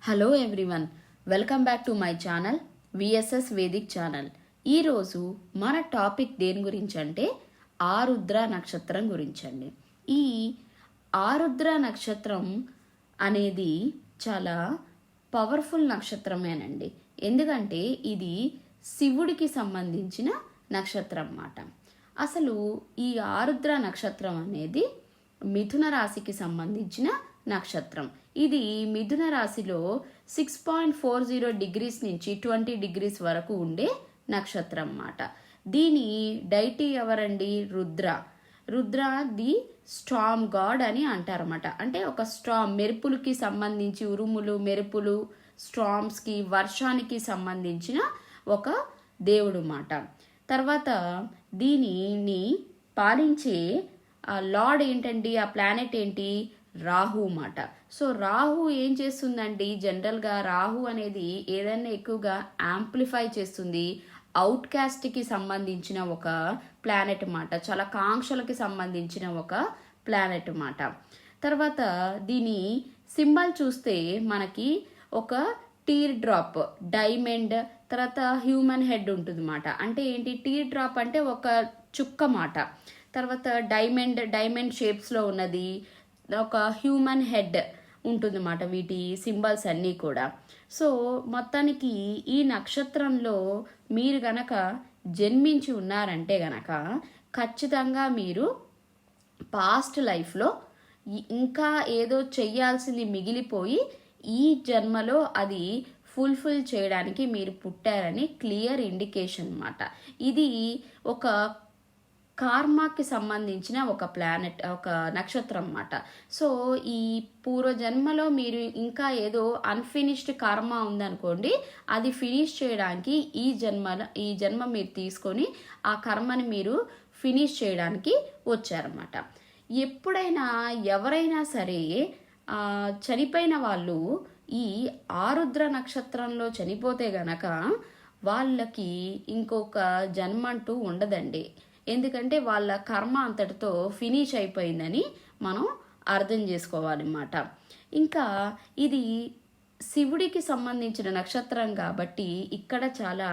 Hello everyone, welcome back to my channel VSS Vedic channel. ఈరోజు మన topic దేని గురించి అంటే ఆరుద్ర నక్షత్రం గురించండి. ఈ ఆరుద్ర నక్షత్రం అనేది చాలా పవర్ఫుల్ నక్షత్రమేనండి. ఎందుకంటే ఇది శివుడికి సంబంధించిన నక్షత్రం అన్నమాట. అసలు ఈ ఆరుద్ర నక్షత్రం అనేది మిథున రాశికి సంబంధించిన నక్షత్రం. ఇది మిథున రాశిలో 6.40 డిగ్రీస్ నుంచి 20 డిగ్రీస్ వరకు ఉండే నక్షత్రం అన్నమాట. దీని డైటీ ఎవరండి? రుద్ర ది స్టార్మ్ గాడ్ అని అంటారన్నమాట. అంటే ఒక స్టార్మ్, మెరుపులకి సంబంధించి, ఉరుములు మెరుపులు, స్టార్మ్స్కి, వర్షానికి సంబంధించిన ఒక దేవుడు మాట. తర్వాత దీనిని పాలించే లార్డ్ ఏంటండి? ఆ ప్లానెట్ ఏంటి? రాహు మాట. సో రాహు ఏం చేస్తుందండి? జనరల్గా రాహు అనేది ఏదైనా ఎక్కువగా యాంప్లిఫై చేస్తుంది. అవుట్ కాస్ట్కి సంబంధించిన ఒక ప్లానెట్ మాట. చాలా కాంక్షలకి సంబంధించిన ఒక ప్లానెట్ మాట. తర్వాత దీని సింబల్ చూస్తే మనకి ఒక టీర్ డ్రాప్, డైమండ్, తర్వాత హ్యూమన్ హెడ్ ఉంటుంది మాట. అంటే ఏంటి? టీర్ డ్రాప్ అంటే ఒక చుక్క మాట. తర్వాత డైమండ్ షేప్స్లో ఉన్నది, ఒక హ్యూమన్ హెడ్ ఉంటుందన్నమాట. వీటి సింబల్స్ అన్నీ కూడా. సో మొత్తానికి ఈ నక్షత్రంలో మీరు గనక జన్మించి ఉన్నారంటే గనక ఖచ్చితంగా మీరు పాస్ట్ లైఫ్లో ఇంకా ఏదో చెయ్యాల్సింది మిగిలిపోయి ఈ జన్మలో అది ఫుల్ఫిల్ చేయడానికి మీరు పుట్టారని క్లియర్ ఇండికేషన్ అన్నమాట. ఇది ఒక కార్మాకి సంబంధించిన ఒక ప్లానెట్, ఒక నక్షత్రం అన్నమాట. సో ఈ పూర్వజన్మలో మీరు ఇంకా ఏదో అన్ఫినిష్డ్ కర్మ ఉందనుకోండి, అది ఫినిష్ చేయడానికి ఈ జన్మ మీరు తీసుకొని ఆ కర్మని మీరు ఫినిష్ చేయడానికి వచ్చారన్నమాట. ఎప్పుడైనా ఎవరైనా సరే చనిపోయిన వాళ్ళు ఈ ఆరుద్ర నక్షత్రంలో చనిపోతే గనక వాళ్ళకి ఇంకొక జన్మ అంటూ ఉండదండి. ఎందుకంటే వాళ్ళ కర్మ అంతటితో ఫినిష్ అయిపోయిందని మనం అర్థం చేసుకోవాలన్నమాట. ఇంకా ఇది శివుడికి సంబంధించిన నక్షత్రం కాబట్టి ఇక్కడ చాలా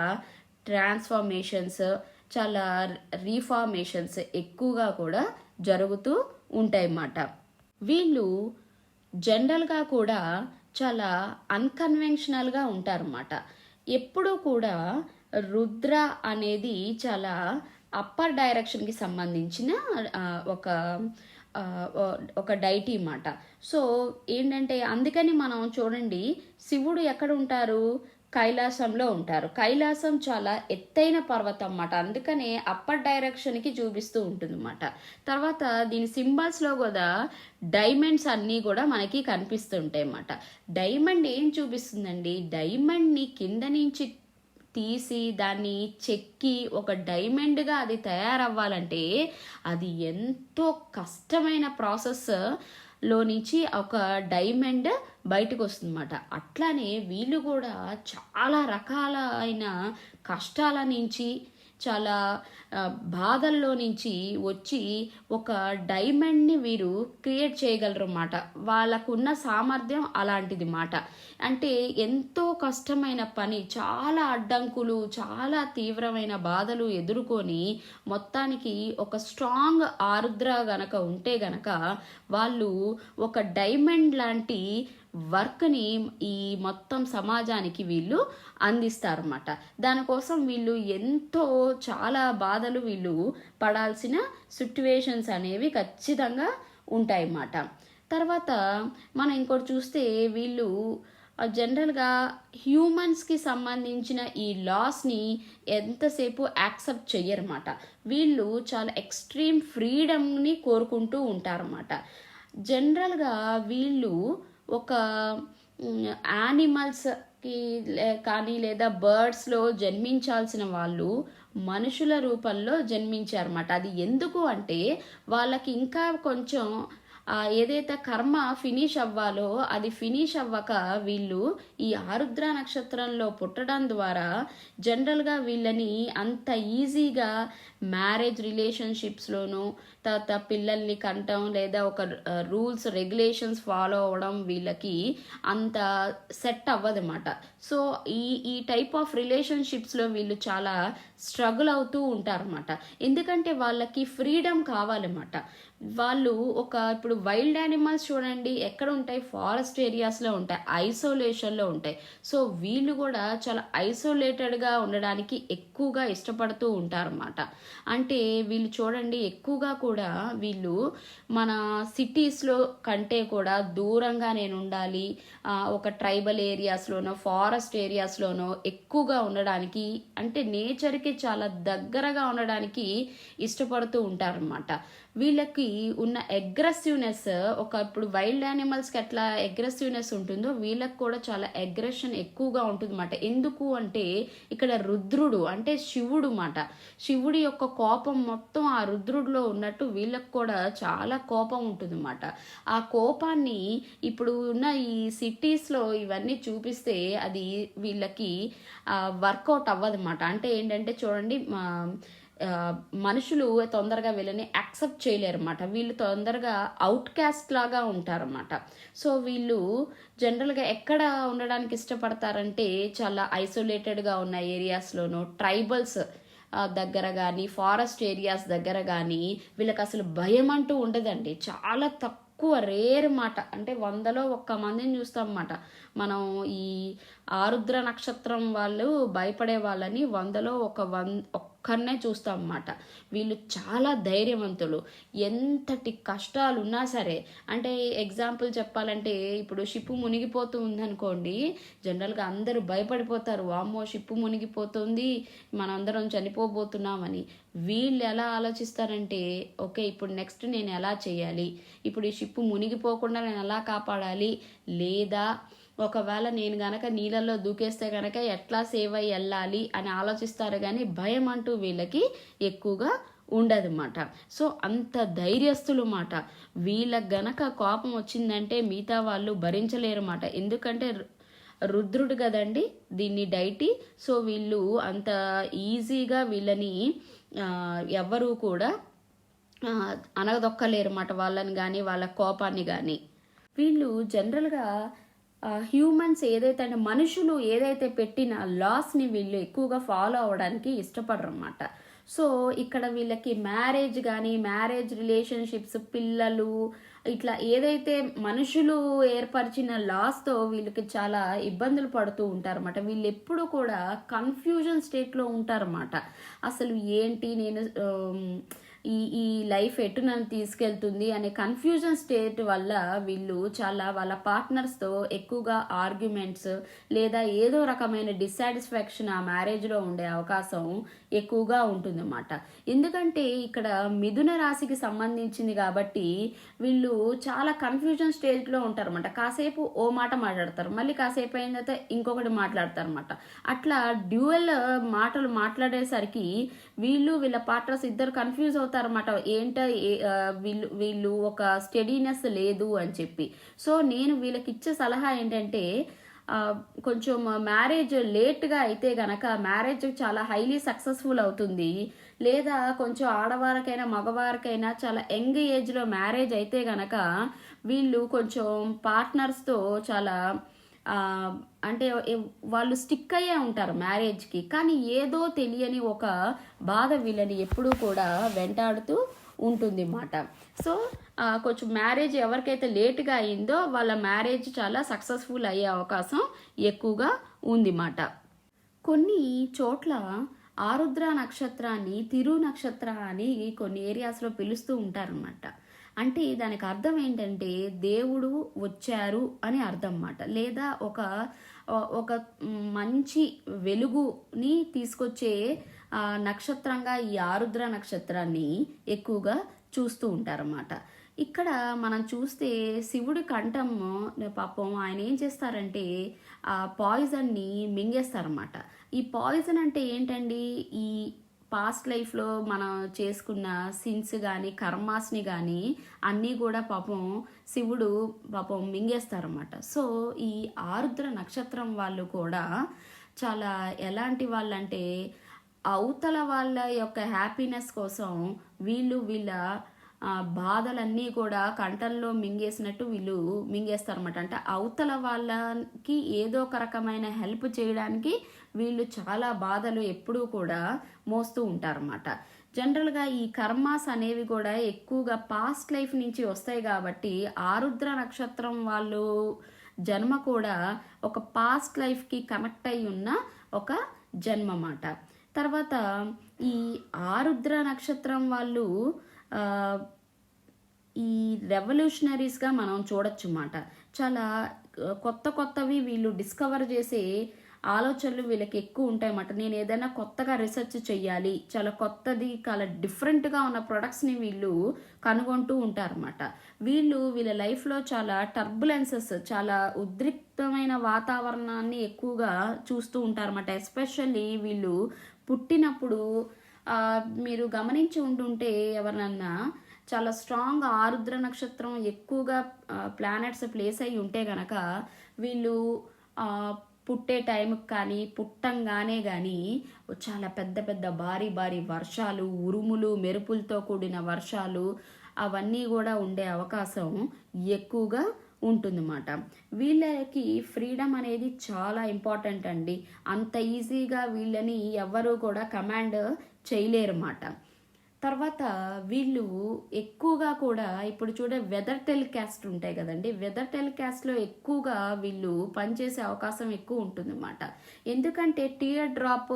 ట్రాన్స్ఫర్మేషన్స్, చాలా రీఫార్మేషన్స్ ఎక్కువగా కూడా జరుగుతూ ఉంటాయన్నమాట. వీళ్ళు జనరల్గా కూడా చాలా అన్కన్వెన్షనల్గా ఉంటారన్నమాట. ఎప్పుడూ కూడా రుద్ర అనేది చాలా అప్పర్ డైరెక్షన్కి సంబంధించిన ఒక డైటీ మాట. సో ఏంటంటే అందుకని మనం చూడండి, శివుడు ఎక్కడ ఉంటారు? కైలాసంలో ఉంటారు. కైలాసం చాలా ఎత్తైన పర్వతం అన్నమాట. అందుకనే అప్పర్ డైరెక్షన్కి చూపిస్తూ ఉంటుంది అన్నమాట. తర్వాత దీని సింబల్స్లో కూడా డైమండ్స్ అన్నీ కూడా మనకి కనిపిస్తుంటాయి అన్నమాట. డైమండ్ ఏం చూపిస్తుందండి? డైమండ్ని కింద నుంచి తీసి దాన్ని చెక్కి ఒక డైమండ్గా అది తయారవ్వాలంటే అది ఎంతో కష్టమైన ప్రాసెస్లో నుంచి ఒక డైమండ్ బయటకు వస్తుందన్నమాట. అట్లానే వీళ్ళు కూడా చాలా రకాలైన కష్టాల నుంచి, చాలా బాధల్లో నుంచి వచ్చి ఒక డైమండ్ని వీరు క్రియేట్ చేయగలరు అన్నమాట. వాళ్ళకున్న సామర్థ్యం అలాంటిది మాట. అంటే ఎంతో కష్టమైన పని, చాలా అడ్డంకులు, చాలా తీవ్రమైన బాధలు ఎదుర్కొని మొత్తానికి ఒక స్ట్రాంగ్ ఆరుద్ర గనక ఉంటే గనక వాళ్ళు ఒక డైమండ్ లాంటి వర్క్ని ఈ మొత్తం సమాజానికి వీళ్ళు అందిస్తారన్నమాట. దానికోసం వీళ్ళు చాలా బాధలు వీళ్ళు పడాల్సిన సిట్యువేషన్స్ అనేవి ఖచ్చితంగా ఉంటాయన్నమాట. తర్వాత మనం ఇంకోటి చూస్తే వీళ్ళు జనరల్గా హ్యూమన్స్కి సంబంధించిన ఈ లాస్ని ఎంతసేపు యాక్సెప్ట్ చెయ్యరన్నమాట. వీళ్ళు చాలా ఎక్స్ట్రీమ్ ఫ్రీడమ్ని కోరుకుంటూ ఉంటారన్నమాట. జనరల్గా వీళ్ళు ఒక యానిమల్స్కి కానీ లేదా బర్డ్స్లో జన్మించాల్సిన వాళ్ళు మనుషుల రూపంలో జన్మించారన్నమాట. అది ఎందుకు అంటే వాళ్ళకి ఇంకా కొంచెం ఏదైతే కర్మ ఫినిష్ అవ్వాలో అది ఫినిష్ అవ్వక వీళ్ళు ఈ ఆరుద్ర నక్షత్రంలో పుట్టడం ద్వారా జనరల్గా వీళ్ళని అంత ఈజీగా మ్యారేజ్ రిలేషన్షిప్స్లోనూ తర్వాత పిల్లల్ని కంటం లేదా ఒక రూల్స్ రెగ్యులేషన్స్ ఫాలో అవ్వడం వీళ్ళకి అంత సెట్ అవ్వదన్నమాట. సో ఈ టైప్ ఆఫ్ రిలేషన్షిప్స్లో వీళ్ళు చాలా స్ట్రగుల్ అవుతూ ఉంటారన్నమాట. ఎందుకంటే వాళ్ళకి ఫ్రీడమ్ కావాలన్నమాట. వాళ్ళు ఇప్పుడు వైల్డ్ యానిమల్స్ చూడండి ఎక్కడ ఉంటాయి, ఫారెస్ట్ ఏరియాస్లో ఉంటాయి, ఐసోలేషన్లో ఉంటాయి. సో వీళ్ళు కూడా చాలా ఐసోలేటెడ్గా ఉండడానికి ఎక్కువగా ఇష్టపడుతూ ఉంటారన్నమాట. అంటే వీళ్ళు చూడండి ఎక్కువగా కూడా వీళ్ళు మన సిటీస్లో కంటే కూడా దూరంగా నేను ఉండాలి, ఒక ట్రైబల్ ఏరియాస్లోనో ఫారెస్ట్ ఏరియాస్లోనో ఎక్కువగా ఉండడానికి, అంటే నేచర్కి చాలా దగ్గరగా ఉండడానికి ఇష్టపడుతూ ఉంటారన్నమాట. వీళ్ళకి ఉన్న అగ్రెసివ్నెస్ ఇప్పుడు వైల్డ్ యానిమల్స్కి ఎట్లా అగ్రెసివ్నెస్ ఉంటుందో వీళ్ళకి కూడా చాలా అగ్రెషన్ ఎక్కువగా ఉంటుంది అన్నమాట. ఎందుకు అంటే ఇక్కడ రుద్రుడు అంటే శివుడు మాట, శివుడి యొక్క కోపం మొత్తం ఆ రుద్రుడిలో ఉన్నట్టు వీళ్ళకి కూడా చాలా కోపం ఉంటుంది అన్నమాట. ఆ కోపాన్ని ఇప్పుడు ఉన్న ఈ సిటీస్లో ఇవన్నీ చూపిస్తే అది వీళ్ళకి వర్కౌట్ అవ్వదన్నమాట. అంటే ఏంటంటే చూడండి మనుషులు తొందరగా వీళ్ళని యాక్సెప్ట్ చేయలేరు అన్నమాట. వీళ్ళు తొందరగా అవుట్ క్యాస్ట్ లాగా ఉంటారన్నమాట. సో వీళ్ళు జనరల్గా ఎక్కడ ఉండడానికి ఇష్టపడతారంటే చాలా ఐసోలేటెడ్గా ఉన్న ఏరియాస్లోనూ ట్రైబల్స్ దగ్గర కానీ ఫారెస్ట్ ఏరియాస్ దగ్గర కానీ వీళ్ళకి అసలు భయం అంటూ ఉండదండి. చాలా తక్కువ రేర్ మాట, అంటే 100లో 1 మందిని చూస్తాం అన్నమాట. మనం ఈ ఆరుద్ర నక్షత్రం వాళ్ళు భయపడే వాళ్ళని 100లో ఒక్కరినే చూస్తాం అన్నమాట. వీళ్ళు చాలా ధైర్యవంతులు, ఎంతటి కష్టాలు ఉన్నా సరే. అంటే ఎగ్జాంపుల్ చెప్పాలంటే ఇప్పుడు షిప్ మునిగిపోతూ ఉందనుకోండి, జనరల్గా అందరూ భయపడిపోతారు, వామ్మో షిప్ మునిగిపోతుంది మనందరం చనిపోబోతున్నామని. వీళ్ళు ఎలా ఆలోచిస్తారంటే ఓకే ఇప్పుడు నెక్స్ట్ నేను ఎలా చేయాలి, ఇప్పుడు ఈ షిప్ మునిగిపోకుండా నేను ఎలా కాపాడాలి, లేదా ఒకవేళ నేను గనక నీళ్ళల్లో దూకేస్తే గనక ఎట్లా సేవ్ అయ్యి వెళ్ళాలి అని ఆలోచిస్తారు. కానీ భయం అంటూ వీళ్ళకి ఎక్కువగా ఉండదన్నమాట. సో అంత ధైర్యస్తులు మాట. వీళ్ళకి గనక కోపం వచ్చిందంటే మిగతా వాళ్ళు భరించలేరు మాట. ఎందుకంటే రుద్రుడు కదండి దీన్ని డైటీ. సో వీళ్ళు అంత ఈజీగా వీళ్ళని ఎవ్వరూ కూడా అనగదొక్కలేరు మాట, వాళ్ళని కానీ వాళ్ళ కోపాన్ని కానీ. వీళ్ళు జనరల్గా హ్యూమన్స్ ఏదైతే అంటే మనుషులు ఏదైతే పెట్టిన లాస్ని వీళ్ళు ఎక్కువగా ఫాలో అవ్వడానికి ఇష్టపడరు అన్నమాట. సో ఇక్కడ వీళ్ళకి మ్యారేజ్ కానీ మ్యారేజ్ రిలేషన్షిప్స్ పిల్లలు ఇట్లా ఏదైతే మనుషులు ఏర్పరిచిన లాస్తో వీళ్ళకి చాలా ఇబ్బందులు పడుతూ ఉంటారన్నమాట. వీళ్ళు ఎప్పుడు కూడా కన్ఫ్యూజన్ స్టేట్లో ఉంటారన్నమాట. అసలు ఏంటి నేను ఈ లైఫ్ ఎటు నన్ను తీసుకెళ్తుంది అనే కన్ఫ్యూజన్ స్టేట్ వల్ల వీళ్ళు చాలా వాళ్ళ పార్ట్నర్స్తో ఎక్కువగా ఆర్గ్యుమెంట్స్ లేదా ఏదో రకమైన డిస్సాటిస్ఫాక్షన్ ఆ మ్యారేజ్లో ఉండే అవకాశం ఎక్కువగా ఉంటుందన్నమాట. ఎందుకంటే ఇక్కడ మిథున రాశికి సంబంధించింది కాబట్టి వీళ్ళు చాలా కన్ఫ్యూజన్ స్టేజ్లో ఉంటారన్నమాట. కాసేపు ఓ మాట మాట్లాడతారు, మళ్ళీ కాసేపు అయిన తర్వాత ఇంకొకటి మాట్లాడతారన్నమాట. అట్లా డ్యూయల్ మాటలు మాట్లాడేసరికి వీళ్ళ పార్ట్నర్స్ ఇద్దరు కన్ఫ్యూజ్ అవుతారన్నమాట. వీళ్ళు ఒక స్టెడీనెస్ లేదు అని చెప్పి. సో నేను వీళ్ళకి ఇచ్చే సలహా ఏంటంటే కొంచెం మ్యారేజ్ లేట్గా అయితే గనక మ్యారేజ్ చాలా హైలీ సక్సెస్ఫుల్ అవుతుంది. లేదా కొంచెం ఆడవారికైనా మగవారికైనా చాలా యంగ్ ఏజ్లో మ్యారేజ్ అయితే గనక వీళ్ళు కొంచెం పార్ట్నర్స్తో చాలా అంటే వాళ్ళు స్టిక్ అయ్యే ఉంటారు మ్యారేజ్కి. కానీ ఏదో తెలియని ఒక బాధ వీళ్ళని ఎప్పుడూ కూడా వెంటాడుతూ ఉంటుంది అన్నమాట. సో కొంచెం మ్యారేజ్ ఎవరికైతే లేట్గా అయిందో వాళ్ళ మ్యారేజ్ చాలా సక్సెస్ఫుల్ అయ్యే అవకాశం ఎక్కువగా ఉంది అన్నమాట. కొన్ని చోట్ల ఆరుద్ర నక్షత్రాన్ని తిరు నక్షత్ర అని కొన్ని ఏరియాస్లో పిలుస్తూ ఉంటారన్నమాట. అంటే దానికి అర్థం ఏంటంటే దేవుడు వచ్చారు అని అర్థం అన్నమాట. లేదా ఒక మంచి వెలుగుని తీసుకొచ్చే నక్షత్రంగా ఈ ఆరుద్ర నక్షత్రాన్ని ఎక్కువగా చూస్తూ ఉంటారన్నమాట. ఇక్కడ మనం చూస్తే శివుడి కంఠం పాపం ఆయన ఏం చేస్తారంటే ఆ పాయిజన్ని మింగేస్తారన్నమాట. ఈ పాయిజన్ అంటే ఏంటండి, ఈ పాస్ట్ లైఫ్లో మనం చేసుకున్న సిన్స్ కానీ కర్మాస్ని కానీ అన్నీ కూడా పాపం శివుడు పాపం మింగేస్తారన్నమాట. సో ఈ ఆరుద్ర నక్షత్రం వాళ్ళు కూడా చాలా ఎలాంటి వాళ్ళంటే అవతల వాళ్ళ యొక్క హ్యాపీనెస్ కోసం వీళ్ళ బాధలన్నీ కూడా కంఠంలో మింగేసినట్టు వీళ్ళు మింగేస్తారన్నమాట. అంటే అవతల వాళ్ళకి ఏదో ఒక రకమైన హెల్ప్ చేయడానికి వీళ్ళు చాలా బాధలు ఎప్పుడూ కూడా మోస్తూ ఉంటారన్నమాట. జనరల్గా ఈ కర్మాస్ అనేవి కూడా ఎక్కువగా పాస్ట్ లైఫ్ నుంచి వస్తాయి కాబట్టి ఆరుద్ర నక్షత్రం వాళ్ళు జన్మ కూడా ఒక పాస్ట్ లైఫ్కి కనెక్ట్ అయి ఉన్న ఒక జన్మ అన్నమాట. తర్వాత ఈ ఆరుద్ర నక్షత్రం వాళ్ళు ఈ రెవల్యూషనరీస్గా మనం చూడొచ్చు అన్నమాట. చాలా కొత్తవి వీళ్ళు డిస్కవర్ చేసే ఆలోచనలు వీళ్ళకి ఎక్కువ ఉంటాయన్నమాట. నేను ఏదైనా కొత్తగా రీసెర్చ్ చెయ్యాలి, చాలా కొత్తది చాలా డిఫరెంట్గా ఉన్న ప్రొడక్ట్స్ని వీళ్ళు కనుగొంటూ ఉంటారన్నమాట. వీళ్ళ లైఫ్లో చాలా టర్బులెన్సెస్, చాలా ఉద్రిక్తమైన వాతావరణాన్ని ఎక్కువగా చూస్తూ ఉంటారన్నమాట. ఎస్పెషల్లీ వీళ్ళు పుట్టినప్పుడు మీరు గమనించి ఉంటుంటే ఎవరినన్నా చాలా స్ట్రాంగ్ ఆరుద్ర నక్షత్రం ఎక్కువగా ప్లానెట్స్ ప్లేస్ అయి ఉంటే గనక వీళ్ళు పుట్టే టైంకి కానీ పుట్టంగానే కానీ చాలా పెద్ద భారీ వర్షాలు, ఉరుములు మెరుపులతో కూడిన వర్షాలు అవన్నీ కూడా ఉండే అవకాశం ఎక్కువగా ఉంటుందన్నమాట. వీళ్ళకి ఫ్రీడమ్ అనేది చాలా ఇంపార్టెంట్ అండి. అంత ఈజీగా వీళ్ళని ఎవ్వరూ కూడా కమాండ్ చేయలేరన్నమాట. తర్వాత వీళ్ళు ఎక్కువగా కూడా ఇప్పుడు వెదర్ టెలికాస్ట్ ఉంటాయి కదండి, వెదర్ టెలికాస్ట్లో ఎక్కువగా వీళ్ళు పనిచేసే అవకాశం ఎక్కువ ఉంటుందన్నమాట. ఎందుకంటే టియర్ డ్రాప్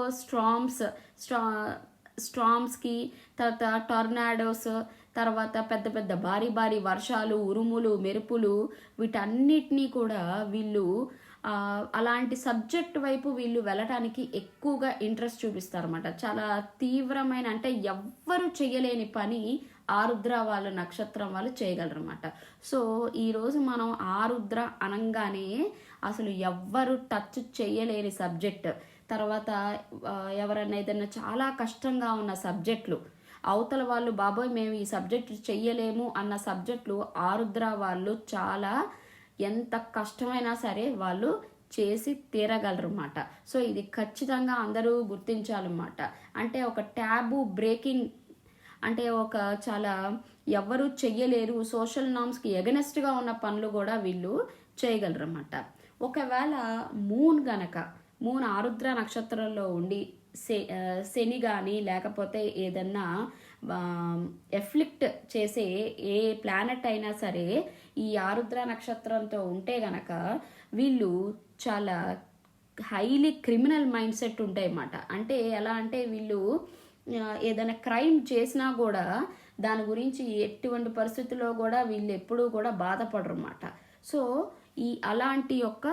స్ట్రామ్స్కి, తర్వాత టొర్నాడోస్, తర్వాత పెద్ద భారీ వర్షాలు, ఉరుములు మెరుపులు వీటన్నిటినీ కూడా వీళ్ళు అలాంటి సబ్జెక్ట్ వైపు వీళ్ళు వెళ్ళటానికి ఎక్కువగా ఇంట్రెస్ట్ చూపిస్తారన్నమాట. చాలా తీవ్రమైన, అంటే ఎవ్వరు చేయలేని పని ఆరుద్ర వాళ్ళ నక్షత్రం వాళ్ళు చేయగలరన్నమాట. సో ఈరోజు మనం ఆరుద్ర అనంగానే అసలు ఎవ్వరు టచ్ చేయలేని సబ్జెక్ట్, తర్వాత ఎవరైనా ఏదైనా చాలా కష్టంగా ఉన్న సబ్జెక్టులు, అవతల వాళ్ళు బాబోయ్ మేము ఈ సబ్జెక్ట్ చెయ్యలేము అన్న సబ్జెక్టులు ఆరుద్ర వాళ్ళు చాలా ఎంత కష్టమైనా సరే వాళ్ళు చేసి తీరగలరన్నమాట. సో ఇది ఖచ్చితంగా అందరూ గుర్తించాలన్నమాట. అంటే ఒక ట్యాబు బ్రేకింగ్, అంటే ఒక చాలా ఎవ్వరూ చెయ్యలేరు, సోషల్ నామ్స్కి ఎగనెస్ట్గా ఉన్న పనులు కూడా వీళ్ళు చేయగలరన్నమాట. ఒకవేళ మూన్ ఆరుద్ర నక్షత్రంలో ఉండి శని కానీ లేకపోతే ఏదన్నా ఎఫ్లిక్ట్ చేసే ఏ ప్లానెట్ అయినా సరే ఈ ఆరుద్ర నక్షత్రంతో ఉంటే గనక వీళ్ళు చాలా హైలీ క్రిమినల్ మైండ్ సెట్ ఉంటాయన్నమాట. అంటే ఎలా అంటే వీళ్ళు ఏదైనా క్రైమ్ చేసినా కూడా దాని గురించి ఎటువంటి పరిస్థితుల్లో కూడా వీళ్ళు ఎప్పుడూ కూడా బాధపడరు అన్నమాట. సో అలాంటి యొక్క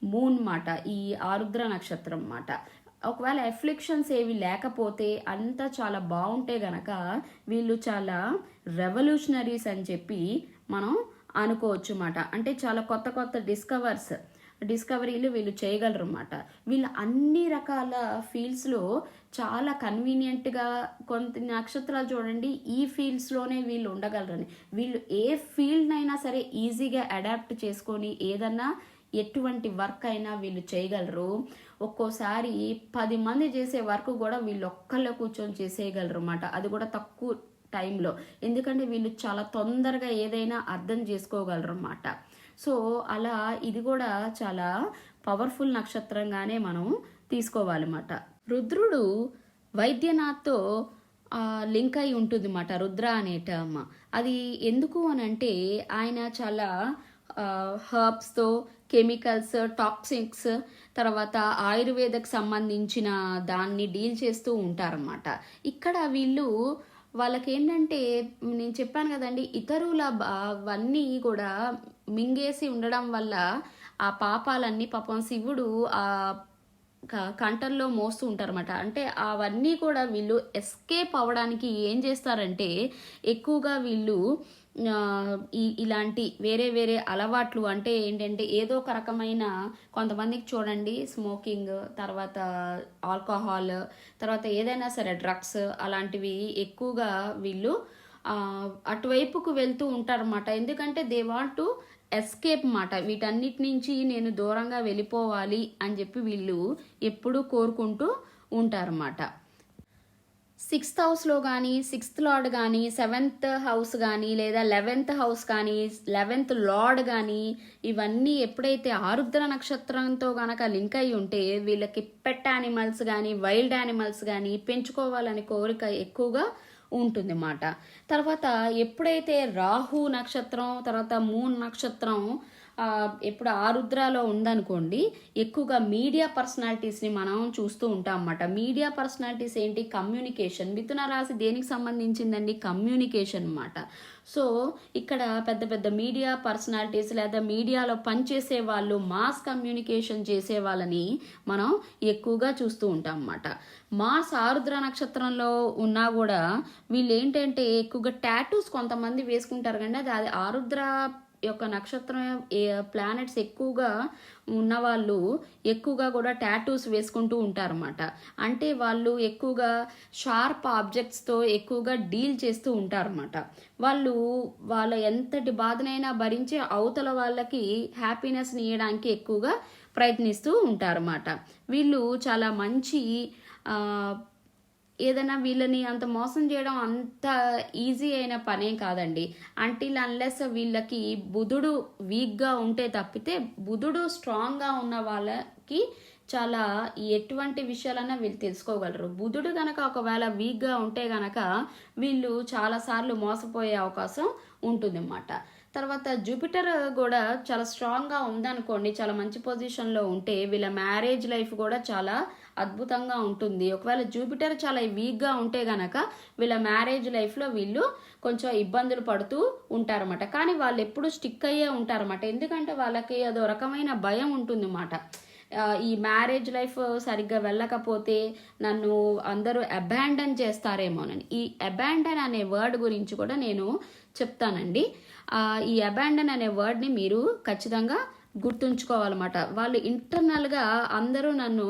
మూన్ మాట ఈ ఆరుద్ర నక్షత్రం మాట. ఒకవేళ ఎఫ్లిక్షన్స్ ఏవి లేకపోతే అంతా చాలా బాగుంటే గనక వీళ్ళు చాలా రెవల్యూషనరీస్ అని చెప్పి మనం అనుకోవచ్చు అన్నమాట. అంటే చాలా కొత్త డిస్కవరీలు వీళ్ళు చేయగలరు అన్నమాట. వీళ్ళు అన్ని రకాల ఫీల్డ్స్లో చాలా కన్వీనియంట్గా, కొంత నక్షత్రాలు చూడండి ఈ ఫీల్డ్స్లోనే వీళ్ళు ఉండగలరని, వీళ్ళు ఏ ఫీల్డ్నైనా సరే ఈజీగా అడాప్ట్ చేసుకొని ఏదన్నా ఎటువంటి వర్క్ అయినా వీళ్ళు చేయగలరు. ఒక్కోసారి 10 మంది చేసే వర్క్ కూడా వీళ్ళు ఒక్కళ్ళే కూర్చొని చేసేయగలరు అన్నమాట. అది కూడా తక్కువ టైంలో, ఎందుకంటే వీళ్ళు చాలా తొందరగా ఏదైనా అర్థం చేసుకోగలరు అన్నమాట. సో అలా ఇది కూడా చాలా పవర్ఫుల్ నక్షత్రంగానే మనం తీసుకోవాలన్నమాట. రుద్రుడు వైద్యనాథ్తో లింక్ అయి ఉంటుంది అన్నమాట. రుద్ర అనే టర్మ్ అది ఎందుకు అని అంటే ఆయన చాలా హర్బ్స్తో, కెమికల్స్, టాక్సిక్స్, తర్వాత ఆయుర్వేదకు సంబంధించిన దాన్ని డీల్ చేస్తూ ఉంటారన్నమాట. ఇక్కడ వాళ్ళకి ఏంటంటే నేను చెప్పాను కదండి, ఇతరుల అవన్నీ కూడా మింగేసి ఉండడం వల్ల ఆ పాపాలన్నీ పాపం శివుడు ఆ కంఠంలో మోస్తూ ఉంటారన్నమాట. అంటే అవన్నీ కూడా వీళ్ళు ఎస్కేప్ అవ్వడానికి ఏం చేస్తారంటే ఎక్కువగా వీళ్ళు ఇలాంటి వేరే వేరే అలవాట్లు అంటే ఏంటంటే ఏదో ఒక రకమైన కొంతమందికి చూడండి స్మోకింగ్, తర్వాత ఆల్కహాల్, తర్వాత ఏదైనా సరే డ్రగ్స్ అలాంటివి ఎక్కువగా వీళ్ళు అటువైపుకు వెళ్తూ ఉంటారన్నమాట. ఎందుకంటే దే వాంట్ టు ఎస్కేప్ మాట. వీటన్నిటి నుంచి నేను దూరంగా వెళ్ళిపోవాలి అని చెప్పి వీళ్ళు ఎప్పుడూ కోరుకుంటూ ఉంటారన్నమాట. 6th హౌస్లో కానీ, 6th లార్డ్ కానీ, 7th హౌస్ కానీ, లేదా 11th హౌస్ కానీ, 11th లార్డ్ కానీ, ఇవన్నీ ఎప్పుడైతే ఆరుద్ర నక్షత్రంతో కనుక లింక్ అయి ఉంటే వీళ్ళకి పెట్ యానిమల్స్ కానీ, వైల్డ్ యానిమల్స్ కానీ పెంచుకోవాలని కోరిక ఎక్కువగా ఉంటుంది అన్నమాట. తర్వాత ఎప్పుడైతే రాహు నక్షత్రం, తర్వాత మూన్ నక్షత్రం ఎప్పుడు ఆరుద్రాలో ఉందనుకోండి, ఎక్కువగా మీడియా పర్సనాలిటీస్ని మనం చూస్తూ ఉంటాం అన్నమాట. మీడియా పర్సనాలిటీస్ ఏంటి? కమ్యూనికేషన్. మిథున రాశి దేనికి సంబంధించిందండి? కమ్యూనికేషన్ అన్నమాట. సో ఇక్కడ పెద్ద పెద్ద మీడియా పర్సనాలిటీస్ లేదా మీడియాలో పనిచేసే వాళ్ళు, మాస్ కమ్యూనికేషన్ చేసే వాళ్ళని మనం ఎక్కువగా చూస్తూ ఉంటాం అన్నమాట. మార్స్ ఆరుద్ర నక్షత్రంలో ఉన్నా కూడా వీళ్ళు ఏంటంటే ఎక్కువగా టాటూస్ కొంతమంది వేసుకుంటారు కండి. అది ఆరుద్ర యొక్క నక్షత్రం ప్లానెట్స్ ఎక్కువగా ఉన్నవాళ్ళు ఎక్కువగా కూడా టాటూస్ వేసుకుంటూ ఉంటారన్నమాట. అంటే వాళ్ళు ఎక్కువగా షార్ప్ ఆబ్జెక్ట్స్తో ఎక్కువగా డీల్ చేస్తూ ఉంటారన్నమాట. వాళ్ళు వాళ్ళ ఎంతటి బాధనైనా భరించి అవతల వాళ్ళకి హ్యాపీనెస్ని ఇవ్వడానికి ఎక్కువగా ప్రయత్నిస్తూ ఉంటారన్నమాట. వీళ్ళు చాలా మంచి ఏదైనా వీళ్ళని అంత మోసం చేయడం అంత ఈజీ అయిన పనేం కాదండి. అంటిల్ అన్లెస్ వీళ్ళకి బుధుడు వీక్గా ఉంటే తప్పితే, బుధుడు స్ట్రాంగ్గా ఉన్న వాళ్ళకి చాలా ఎటువంటి విషయాలన్నా వీళ్ళు తెలుసుకోగలరు. బుధుడు కనుక ఒకవేళ వీక్గా ఉంటే కనుక వీళ్ళు చాలాసార్లు మోసపోయే అవకాశం ఉంటుందన్నమాట. తర్వాత జూపిటర్ కూడా చాలా స్ట్రాంగ్గా ఉందనుకోండి, చాలా మంచి పొజిషన్లో ఉంటే వీళ్ళ మ్యారేజ్ లైఫ్ కూడా చాలా అద్భుతంగా ఉంటుంది. ఒకవేళ జూపిటర్ చాలా వీక్గా ఉంటే గనక వీళ్ళ మ్యారేజ్ లైఫ్లో వీళ్ళు కొంచెం ఇబ్బందులు పడుతూ ఉంటారన్నమాట. కానీ వాళ్ళు ఎప్పుడు స్టిక్ అయ్యే ఉంటారన్నమాట. ఎందుకంటే వాళ్ళకి అదో రకమైన భయం ఉంటుంది అన్నమాట. ఈ మ్యారేజ్ లైఫ్ సరిగ్గా వెళ్ళకపోతే నన్ను అందరూ అబాండన్ చేస్తారేమోనని. ఈ అబాండన్ అనే వర్డ్ గురించి కూడా నేను చెప్తానండి. ఈ అబాండన్ అనే వర్డ్ని మీరు ఖచ్చితంగా గుర్తుంచుకోవాలన్నమాట. వాళ్ళు ఇంటర్నల్గా అందరూ నన్ను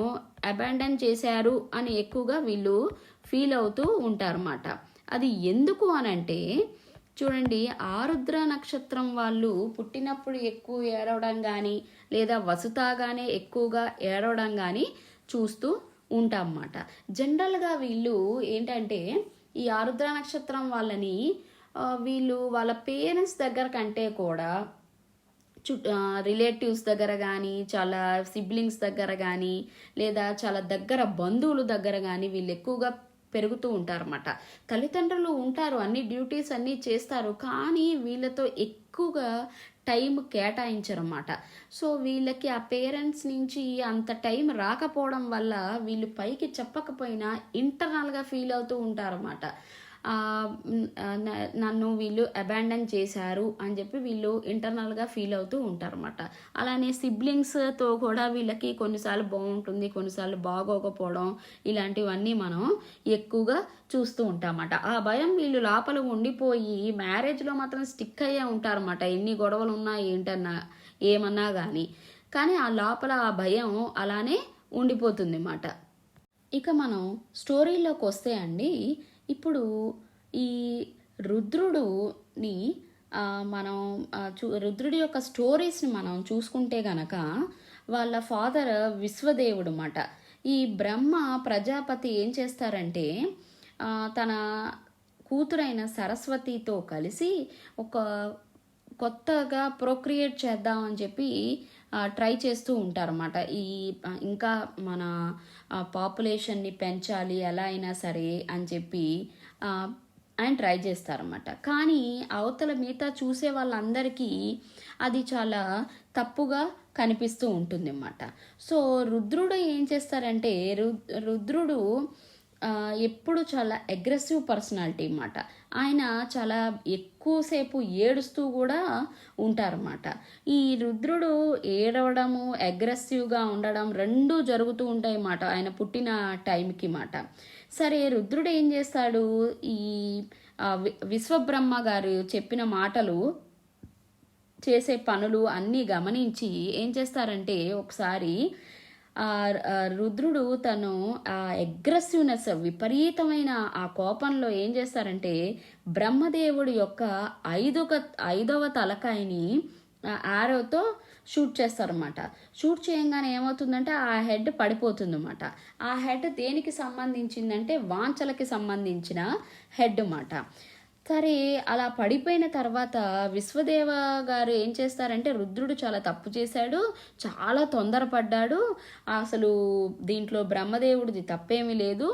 అబాండన్ చేశారు అని ఎక్కువగా వీళ్ళు ఫీల్ అవుతూ ఉంటారన్నమాట. అది ఎందుకు అనంటే చూడండి, ఆరుద్ర నక్షత్రం వాళ్ళు పుట్టినప్పుడు ఎక్కువ ఏడవడం కానీ, లేదా వసుతాగానే ఎక్కువగా ఏడవడం కానీ చూస్తూ ఉంటాం అన్నమాట. జనరల్గా వీళ్ళు ఏంటంటే ఈ ఆరుద్ర నక్షత్రం వాళ్ళని వీళ్ళు వాళ్ళ పేరెంట్స్ దగ్గర కంటే కూడా రిలేటివ్స్ దగ్గర కానీ, చాలా సిబ్లింగ్స్ దగ్గర కానీ, లేదా చాలా దగ్గర బంధువుల దగ్గర కానీ వీళ్ళు ఎక్కువగా పెరుగుతూ ఉంటారన్నమాట. తల్లిదండ్రులు ఉంటారు, అన్ని డ్యూటీస్ అన్నీ చేస్తారు, కానీ వీళ్ళతో ఎక్కువగా టైం కేటాయించరన్నమాట. సో వీళ్ళకి ఆ పేరెంట్స్ నుంచి అంత టైం రాకపోవడం వల్ల వీళ్ళు పైకి చెప్పకపోయినా ఇంటర్నల్గా ఫీల్ అవుతూ ఉంటారన్నమాట. నన్ను వీళ్ళు అబాండన్ చేశారు అని చెప్పి వీళ్ళు ఇంటర్నల్గా ఫీల్ అవుతూ ఉంటారన్నమాట. అలానే సిబ్లింగ్స్తో కూడా వీళ్ళకి కొన్నిసార్లు బాగుంటుంది, కొన్నిసార్లు బాగోకపోవడం, ఇలాంటివన్నీ మనం ఎక్కువగా చూస్తూ ఉంటామన్నమాట. ఆ భయం వీళ్ళు లోపల ఉండిపోయి మ్యారేజ్లో మాత్రం స్టిక్ అయ్యే ఉంటారన్నమాట. ఎన్ని గొడవలు ఉన్నా ఏంటన్నా ఏమన్నా కానీ ఆ లోపల ఆ భయం అలానే ఉండిపోతుంది అన్నమాట. ఇక మనం స్టోరీలోకి వస్తే అండి, ఇప్పుడు ఈ రుద్రుడుని మనం రుద్రుడి యొక్క స్టోరీస్ని మనం చూసుకుంటే గనక వాళ్ళ ఫాదర్ విశ్వదేవుడు అన్నమాట. ఈ బ్రహ్మ ప్రజాపతి ఏం చేస్తారంటే తన కూతురైన సరస్వతితో కలిసి ఒక కొత్తగా ప్రొక్రియేట్ చేద్దామని చెప్పి ట్రై చేస్తూ ఉంటారన్నమాట. ఇంకా మన పాపులేషన్ని పెంచాలి ఎలా అయినా సరే అని చెప్పి ఆయన ట్రై చేస్తారన్నమాట. కానీ అవతల మిగతా చూసే వాళ్ళందరికీ అది చాలా తప్పుగా కనిపిస్తూ ఉంటుంది అన్నమాట. సో రుద్రుడు ఏం చేస్తారంటే రుద్రుడు ఎప్పుడు చాలా అగ్రెసివ్ పర్సనాలిటీ అన్నమాట. ఆయన చాలా ఎక్కువసేపు ఏడుస్తూ కూడా ఉంటారన్నమాట. ఈ రుద్రుడు ఏడవడము, అగ్రెసివ్గా ఉండడం రెండూ జరుగుతూ ఉంటాయి అన్నమాట ఆయన పుట్టిన టైంకి మాట. సరే రుద్రుడు ఏం చేస్తాడు, ఈ విశ్వబ్రహ్మ గారు చెప్పిన మాటలు, చేసే పనులు అన్నీ గమనించి ఏం చేస్తారంటే ఒకసారి రుద్రుడు తను ఆ అగ్రెసివ్నెస్, విపరీతమైన ఆ కోపంలో ఏం చేస్తారంటే బ్రహ్మదేవుడి యొక్క ఐదవ తలకాయని ఆరోతో షూట్ చేస్తారన్నమాట. షూట్ చేయంగానే ఏమవుతుందంటే ఆ హెడ్ పడిపోతుంది అన్నమాట. ఆ హెడ్ దేనికి సంబంధించిందంటే వాంఛలకి సంబంధించిన హెడ్ అన్నమాట. సరే, అలా పడిపోయిన తర్వాత విశ్వదేవ గారు ఏం చేస్తారంటే రుద్రుడు చాలా తప్పు చేశాడు, చాలా తొందరపడ్డాడు, అసలు దీంట్లో బ్రహ్మదేవుడిది తప్పేమీ లేదు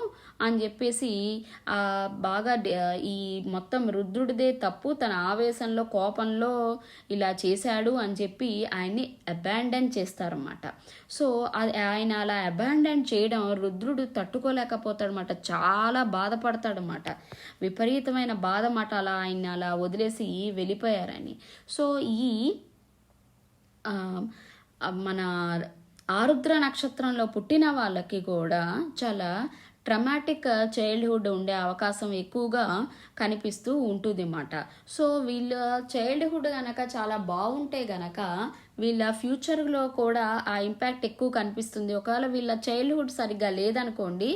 అని చెప్పేసి బాగా ఈ మొత్తం రుద్రుడిదే తప్పు, తన ఆవేశంలో కోపంలో ఇలా చేశాడు అని చెప్పి ఆయన్ని అబాండన్ చేస్తారన్నమాట. సో ఆయన అలా అబాండన్ చేయడం రుద్రుడు తట్టుకోలేకపోతాడనమాట, చాలా బాధపడతాడనమాట. విపరీతమైన బాధ మాట, అలా ఆయన అలా వదిలేసి వెళ్ళిపోయారని. సో ఈ మన ఆరుద్ర నక్షత్రంలో పుట్టిన వాళ్ళకి కూడా చాలా ట్రమాటిక్ చైల్డ్హుడ్ ఉండే అవకాశం ఎక్కువగా కనిపిస్తూ ఉంటుంది అన్నమాట. సో వీళ్ళ చైల్డ్హుడ్ కనుక చాలా బాగుంటే గనక వీళ్ళ ఫ్యూచర్లో కూడా ఆ ఇంపాక్ట్ ఎక్కువ కనిపిస్తుంది. ఒకవేళ వీళ్ళ చైల్డ్హుడ్ సరిగ్గా లేదనుకోండి,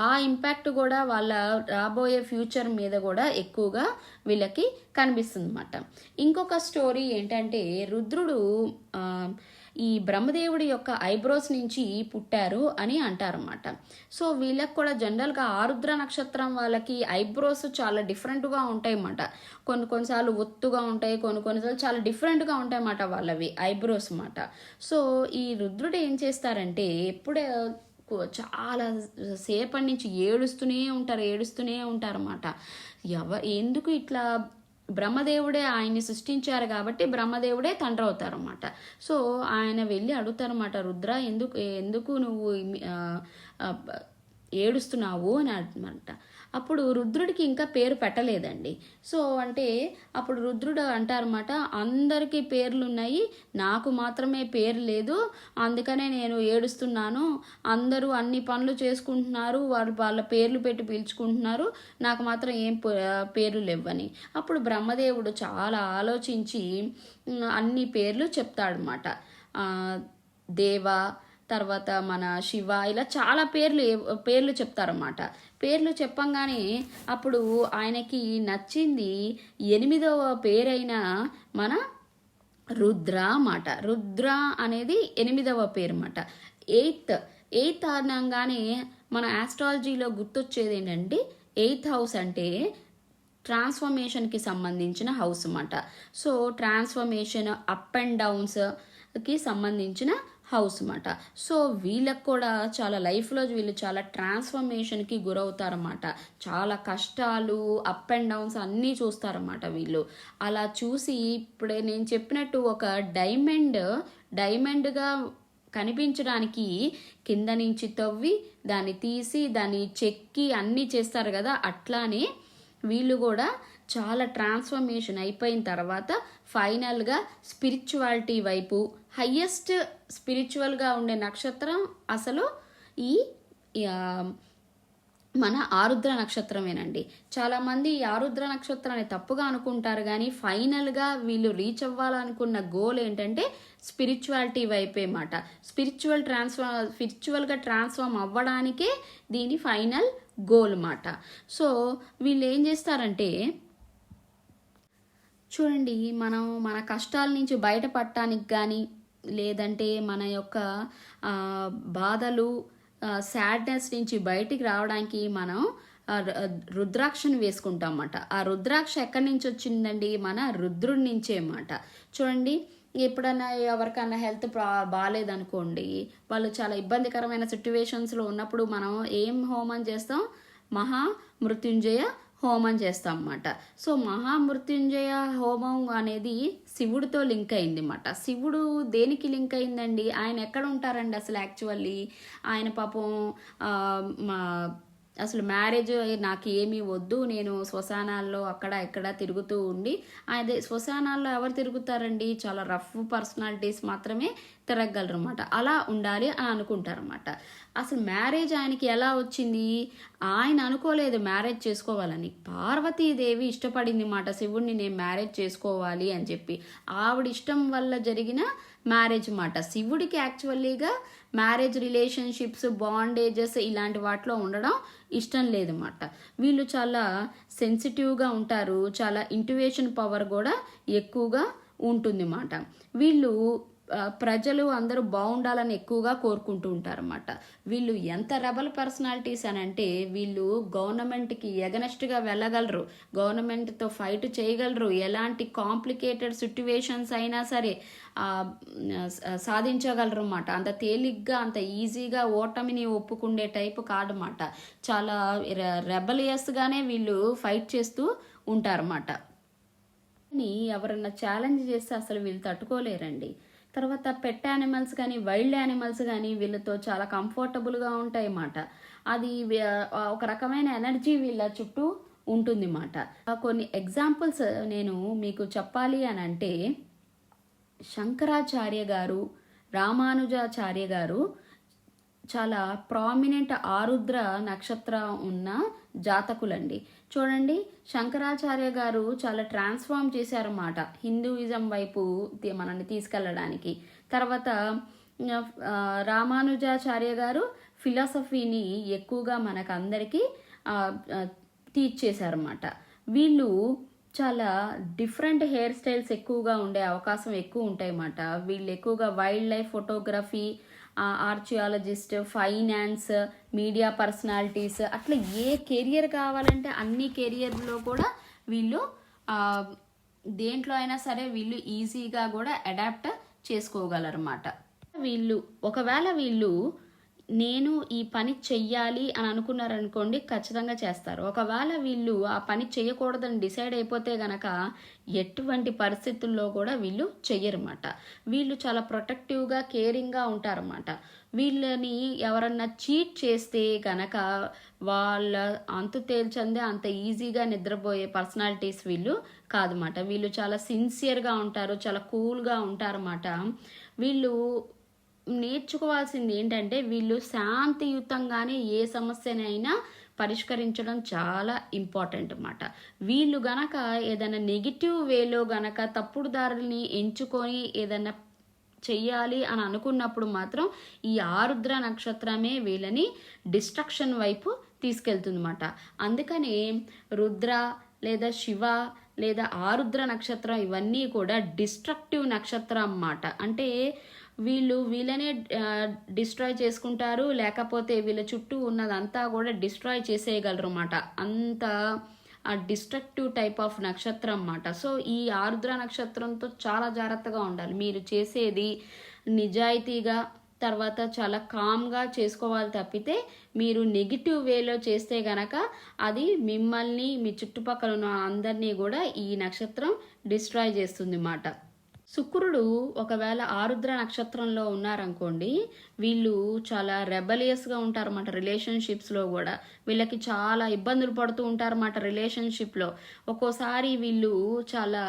ఆ ఇంపాక్ట్ కూడా వాళ్ళ రాబోయే ఫ్యూచర్ మీద కూడా ఎక్కువగా వీళ్ళకి కనిపిస్తుంది అన్నమాట. ఇంకొక స్టోరీ ఏంటంటే రుద్రుడు ఈ బ్రహ్మదేవుడి యొక్క ఐబ్రోస్ నుంచి పుట్టారు అని అంటారన్నమాట. సో వీళ్ళకి కూడా జనరల్గా ఆరుద్ర నక్షత్రం వాళ్ళకి ఐబ్రోస్ చాలా డిఫరెంట్గా ఉంటాయి అన్నమాట. కొన్నిసార్లు ఒత్తుగా ఉంటాయి, కొన్నిసార్లు చాలా డిఫరెంట్గా ఉంటాయి అన్నమాట వాళ్ళవి ఐబ్రోస్ అన్నమాట. సో ఈ రుద్రుడు ఏం చేస్తారంటే ఎప్పుడే చాలా సేపటి నుంచి ఏడుస్తూనే ఉంటారన్నమాట. ఎందుకు ఇట్లా బ్రహ్మదేవుడే ఆయన్ని సృష్టించారు కాబట్టి బ్రహ్మదేవుడే తండ్రి అవుతారన్నమాట. సో ఆయన వెళ్ళి అడుగుతారన్నమాట, రుద్ర ఎందుకు నువ్వు ఏడుస్తున్నావు అని అంటారన్నమాట. అప్పుడు రుద్రుడికి ఇంకా పేరు పెట్టలేదండి. సో అంటే అప్పుడు రుద్రుడు అంటారన్నమాట, అందరికీ పేర్లు ఉన్నాయి, నాకు మాత్రమే పేరు లేదు, అందుకనే నేను ఏడుస్తున్నాను, అందరూ అన్ని పనులు చేసుకుంటున్నారు, వాళ్ళ పేర్లు పెట్టి పిలుచుకుంటున్నారు, నాకు మాత్రం ఏం పేర్లు లేవని. అప్పుడు బ్రహ్మదేవుడు చాలా ఆలోచించి అన్ని పేర్లు చెప్తాడనమాట. దేవ, తర్వాత మన శివ, ఇలా చాలా పేర్లు చెప్తారన్నమాట. పేర్లు చెప్పంగానే అప్పుడు ఆయనకి నచ్చింది 8వ పేరైన మన రుద్ర అన్నమాట. రుద్ర అనేది 8వ పేరు అన్నమాట. ఎయిత్ అనగానే మన ఆస్ట్రాలజీలో గుర్తొచ్చేది ఏంటంటే 8th హౌస్ అంటే ట్రాన్స్ఫర్మేషన్కి సంబంధించిన హౌస్ అన్నమాట. సో ట్రాన్స్ఫర్మేషన్, అప్ అండ్ డౌన్స్కి సంబంధించిన హౌస్ అన్నమాట. సో వీళ్ళకి కూడా చాలా లైఫ్లో వీళ్ళు చాలా ట్రాన్స్ఫర్మేషన్కి గురవుతారన్నమాట. చాలా కష్టాలు, అప్ అండ్ డౌన్స్ అన్నీ చూస్తారన్నమాట వీళ్ళు. అలా చూసి ఇప్పుడే నేను చెప్పినట్టు ఒక డైమండ్గా కనిపించడానికి కింద నుంచి తవ్వి దాన్ని తీసి దాన్ని చెక్కి అన్నీ చేస్తారు కదా, అట్లానే వీళ్ళు కూడా చాలా ట్రాన్స్ఫర్మేషన్ అయిపోయిన తర్వాత ఫైనల్గా స్పిరిచువాలిటీ వైపు, హయ్యెస్ట్ స్పిరిచువల్గా ఉండే నక్షత్రం అసలు ఈ మన ఆరుద్ర నక్షత్రమేనండి. చాలామంది ఈ ఆరుద్ర నక్షత్రాన్ని తప్పుగా అనుకుంటారు, కానీ ఫైనల్గా వీళ్ళు రీచ్ అవ్వాలనుకున్న గోల్ ఏంటంటే స్పిరిచువాలిటీ వైపే మాట. స్పిరిచువల్గా ట్రాన్స్ఫార్మ్ అవ్వడానికే దీని ఫైనల్ గోల్ మాట. సో వీళ్ళు ఏం చేస్తారంటే చూడండి, మన కష్టాల నుంచి బయటపడటానికి కానీ, లేదంటే మన యొక్క బాధలు, సాడ్నెస్ నుంచి బయటికి రావడానికి మనం రుద్రాక్షను వేసుకుంటాం అన్నమాట. ఆ రుద్రాక్ష ఎక్కడి నుంచి వచ్చిందండి? మన రుద్రుడి నుంచే అన్నమాట. చూడండి, ఎప్పుడన్నా ఎవరికన్నా హెల్త్ బాగాలేదనుకోండి, వాళ్ళు చాలా ఇబ్బందికరమైన సిట్యువేషన్స్లో ఉన్నప్పుడు మనం ఏం హోమం చేస్తాం? మహామృత్యుంజయ హోమం చేస్తాం అన్నమాట. సో మహామృత్యుంజయ హోమం అనేది శివుడితో లింక్ అయింది అన్నమాట. శివుడు దేనికి లింక్ అయిందండి? ఆయన ఎక్కడ ఉంటారండి అసలు యాక్చువల్లీ? ఆయన పాపం అసలు మ్యారేజ్ నాకు ఏమీ వద్దు, నేను శ్మశానాల్లో అక్కడ ఇక్కడ తిరుగుతూ ఉండి, అదే శ్మశానాల్లో ఎవరు తిరుగుతారండి, చాలా రఫ్ పర్సనాలిటీస్ మాత్రమే తిరగలరు అనమాట. అలా ఉండాలి అని అనుకుంటారన్నమాట. అసలు మ్యారేజ్ ఆయనకి ఎలా వచ్చింది, ఆయన అనుకోలేదు మ్యారేజ్ చేసుకోవాలని. పార్వతీదేవి ఇష్టపడింది మాట శివుడిని నేను మ్యారేజ్ చేసుకోవాలి అని చెప్పి. ఆవిడ ఇష్టం వల్ల జరిగిన మ్యారేజ్ మాట. శివుడికి యాక్చువల్లీగా మ్యారేజ్ రిలేషన్షిప్స్, బాండేజెస్ ఇలాంటి వాటిలో ఉండడం ఇష్టం లేదన్నమాట. వీళ్ళు చాలా సెన్సిటివ్గా ఉంటారు, చాలా ఇంట్యువేషన్ పవర్ కూడా ఎక్కువగా ఉంటుంది మాట. వీళ్ళు ప్రజలు అందరూ బాగుండాలని ఎక్కువగా కోరుకుంటూ ఉంటారన్నమాట. వీళ్ళు ఎంత రెబల్ పర్సనాలిటీస్ అని అంటే, వీళ్ళు గవర్నమెంట్కి ఎగనెస్ట్గా వెళ్ళగలరు, గవర్నమెంట్తో ఫైట్ చేయగలరు, ఎలాంటి కాంప్లికేటెడ్ సిట్యువేషన్స్ అయినా సరే సాధించగలరు అన్నమాట. అంత తేలిగ్గా అంత ఈజీగా ఓటమిని ఒప్పుకుండే టైపు కాదన్నమాట. చాలా రెబలియస్గానే వీళ్ళు ఫైట్ చేస్తూ ఉంటారన్నమాట. ఎవరన్నా ఛాలెంజ్ చేస్తే అసలు వీళ్ళు తట్టుకోలేరండి. తర్వాత పెట్ యానిమల్స్ కానీ వైల్డ్ యానిమల్స్ కానీ వీళ్ళతో చాలా కంఫర్టబుల్గా ఉంటాయి అన్నమాట. అది ఒక రకమైన ఎనర్జీ వీళ్ళ చుట్టూ ఉంటుంది అన్నమాట. కొన్ని ఎగ్జాంపుల్స్ నేను మీకు చెప్పాలి అని అంటే, శంకరాచార్య గారు, రామానుజాచార్య గారు చాలా ప్రామినెంట్ ఆరుద్ర నక్షత్రం ఉన్న జాతకులండి. చూడండి, శంకరాచార్య గారు చాలా ట్రాన్స్ఫార్మ్ చేశారన్నమాట హిందూయిజం వైపు మనల్ని తీసుకెళ్ళడానికి. తర్వాత రామానుజాచార్య గారు ఫిలాసఫీని ఎక్కువగా మనకందరికీ టీచ్ చేశారన్నమాట. వీళ్ళు చాలా డిఫరెంట్ హెయిర్ స్టైల్స్ ఎక్కువగా ఉండే అవకాశం ఎక్కువ ఉంటాయి అన్నమాట. వీళ్ళు ఎక్కువగా wildlife photography, archaeologist, finance, media personalities, అట్లా ఏ కెరియర్ కావాలంటే అన్ని కెరియర్లో కూడా వీళ్ళు దేంట్లో అయినా సరే వీళ్ళు ఈజీగా కూడా అడాప్ట్ చేసుకోగలరన్నమాట. ఒకవేళ వీళ్ళు నేను ఈ పని చెయ్యాలి అని అనుకున్నారనుకోండి, ఖచ్చితంగా చేస్తారు. ఒకవేళ వీళ్ళు ఆ పని చేయకూడదని డిసైడ్ అయిపోతే గనక ఎటువంటి పరిస్థితుల్లో కూడా వీళ్ళు చెయ్యరన్నమాట. వీళ్ళు చాలా ప్రొటెక్టివ్గా, కేరింగ్గా ఉంటారన్నమాట. వీళ్ళని ఎవరన్నా చీట్ చేస్తే గనక వాళ్ళ అంతు తేల్చందే అంత ఈజీగా నిద్రపోయే పర్సనాలిటీస్ వీళ్ళు కాదన్నమాట. వీళ్ళు చాలా సిన్సియర్గా ఉంటారు, చాలా కూల్గా ఉంటారన్నమాట. వీళ్ళు నేర్చుకోవాల్సింది ఏంటంటే, వీళ్ళు శాంతియుతంగానే ఏ సమస్యనైనా పరిష్కరించడం చాలా ఇంపార్టెంట్ అన్నమాట. వీళ్ళు గనక ఏదైనా నెగిటివ్ వేలో గనక తప్పుడు దారుల్ని ఎంచుకొని ఏదైనా చెయ్యాలి అని అనుకున్నప్పుడు మాత్రం ఈ ఆరుద్ర నక్షత్రమే వీళ్ళని డిస్ట్రక్షన్ వైపు తీసుకెళ్తుందన్నమాట. అందుకని రుద్ర లేదా శివ లేదా ఆరుద్ర నక్షత్రం ఇవన్నీ కూడా డిస్ట్రక్టివ్ నక్షత్రం అన్నమాట. అంటే వీళ్ళనే డిస్ట్రాయ్ చేసుకుంటారు, లేకపోతే వీళ్ళ చుట్టూ ఉన్నదంతా కూడా డిస్ట్రాయ్ చేసేయగలరు అన్నమాట. అంత డిస్ట్రక్టివ్ టైప్ ఆఫ్ నక్షత్రం అన్నమాట. సో ఈ ఆరుద్ర నక్షత్రంతో చాలా జాగ్రత్తగా ఉండాలి. మీరు చేసేది నిజాయితీగా, తర్వాత చాలా కామ్గా చేసుకోవాలి తప్పితే మీరు నెగిటివ్ వేలో చేస్తే గనక అది మిమ్మల్ని, మీ చుట్టుపక్కల ఉన్న అందరినీ కూడా ఈ నక్షత్రం డిస్ట్రాయ్ చేస్తుంది అన్నమాట. శుక్రుడు ఒకవేళ ఆరుద్ర నక్షత్రంలో ఉన్నారనుకోండి, వీళ్ళు చాలా రెబలియస్గా ఉంటారన్నమాట. రిలేషన్షిప్స్లో కూడా వీళ్ళకి చాలా ఇబ్బందులు పడుతూ ఉంటారన్నమాట. రిలేషన్షిప్లో ఒక్కోసారి వీళ్ళు చాలా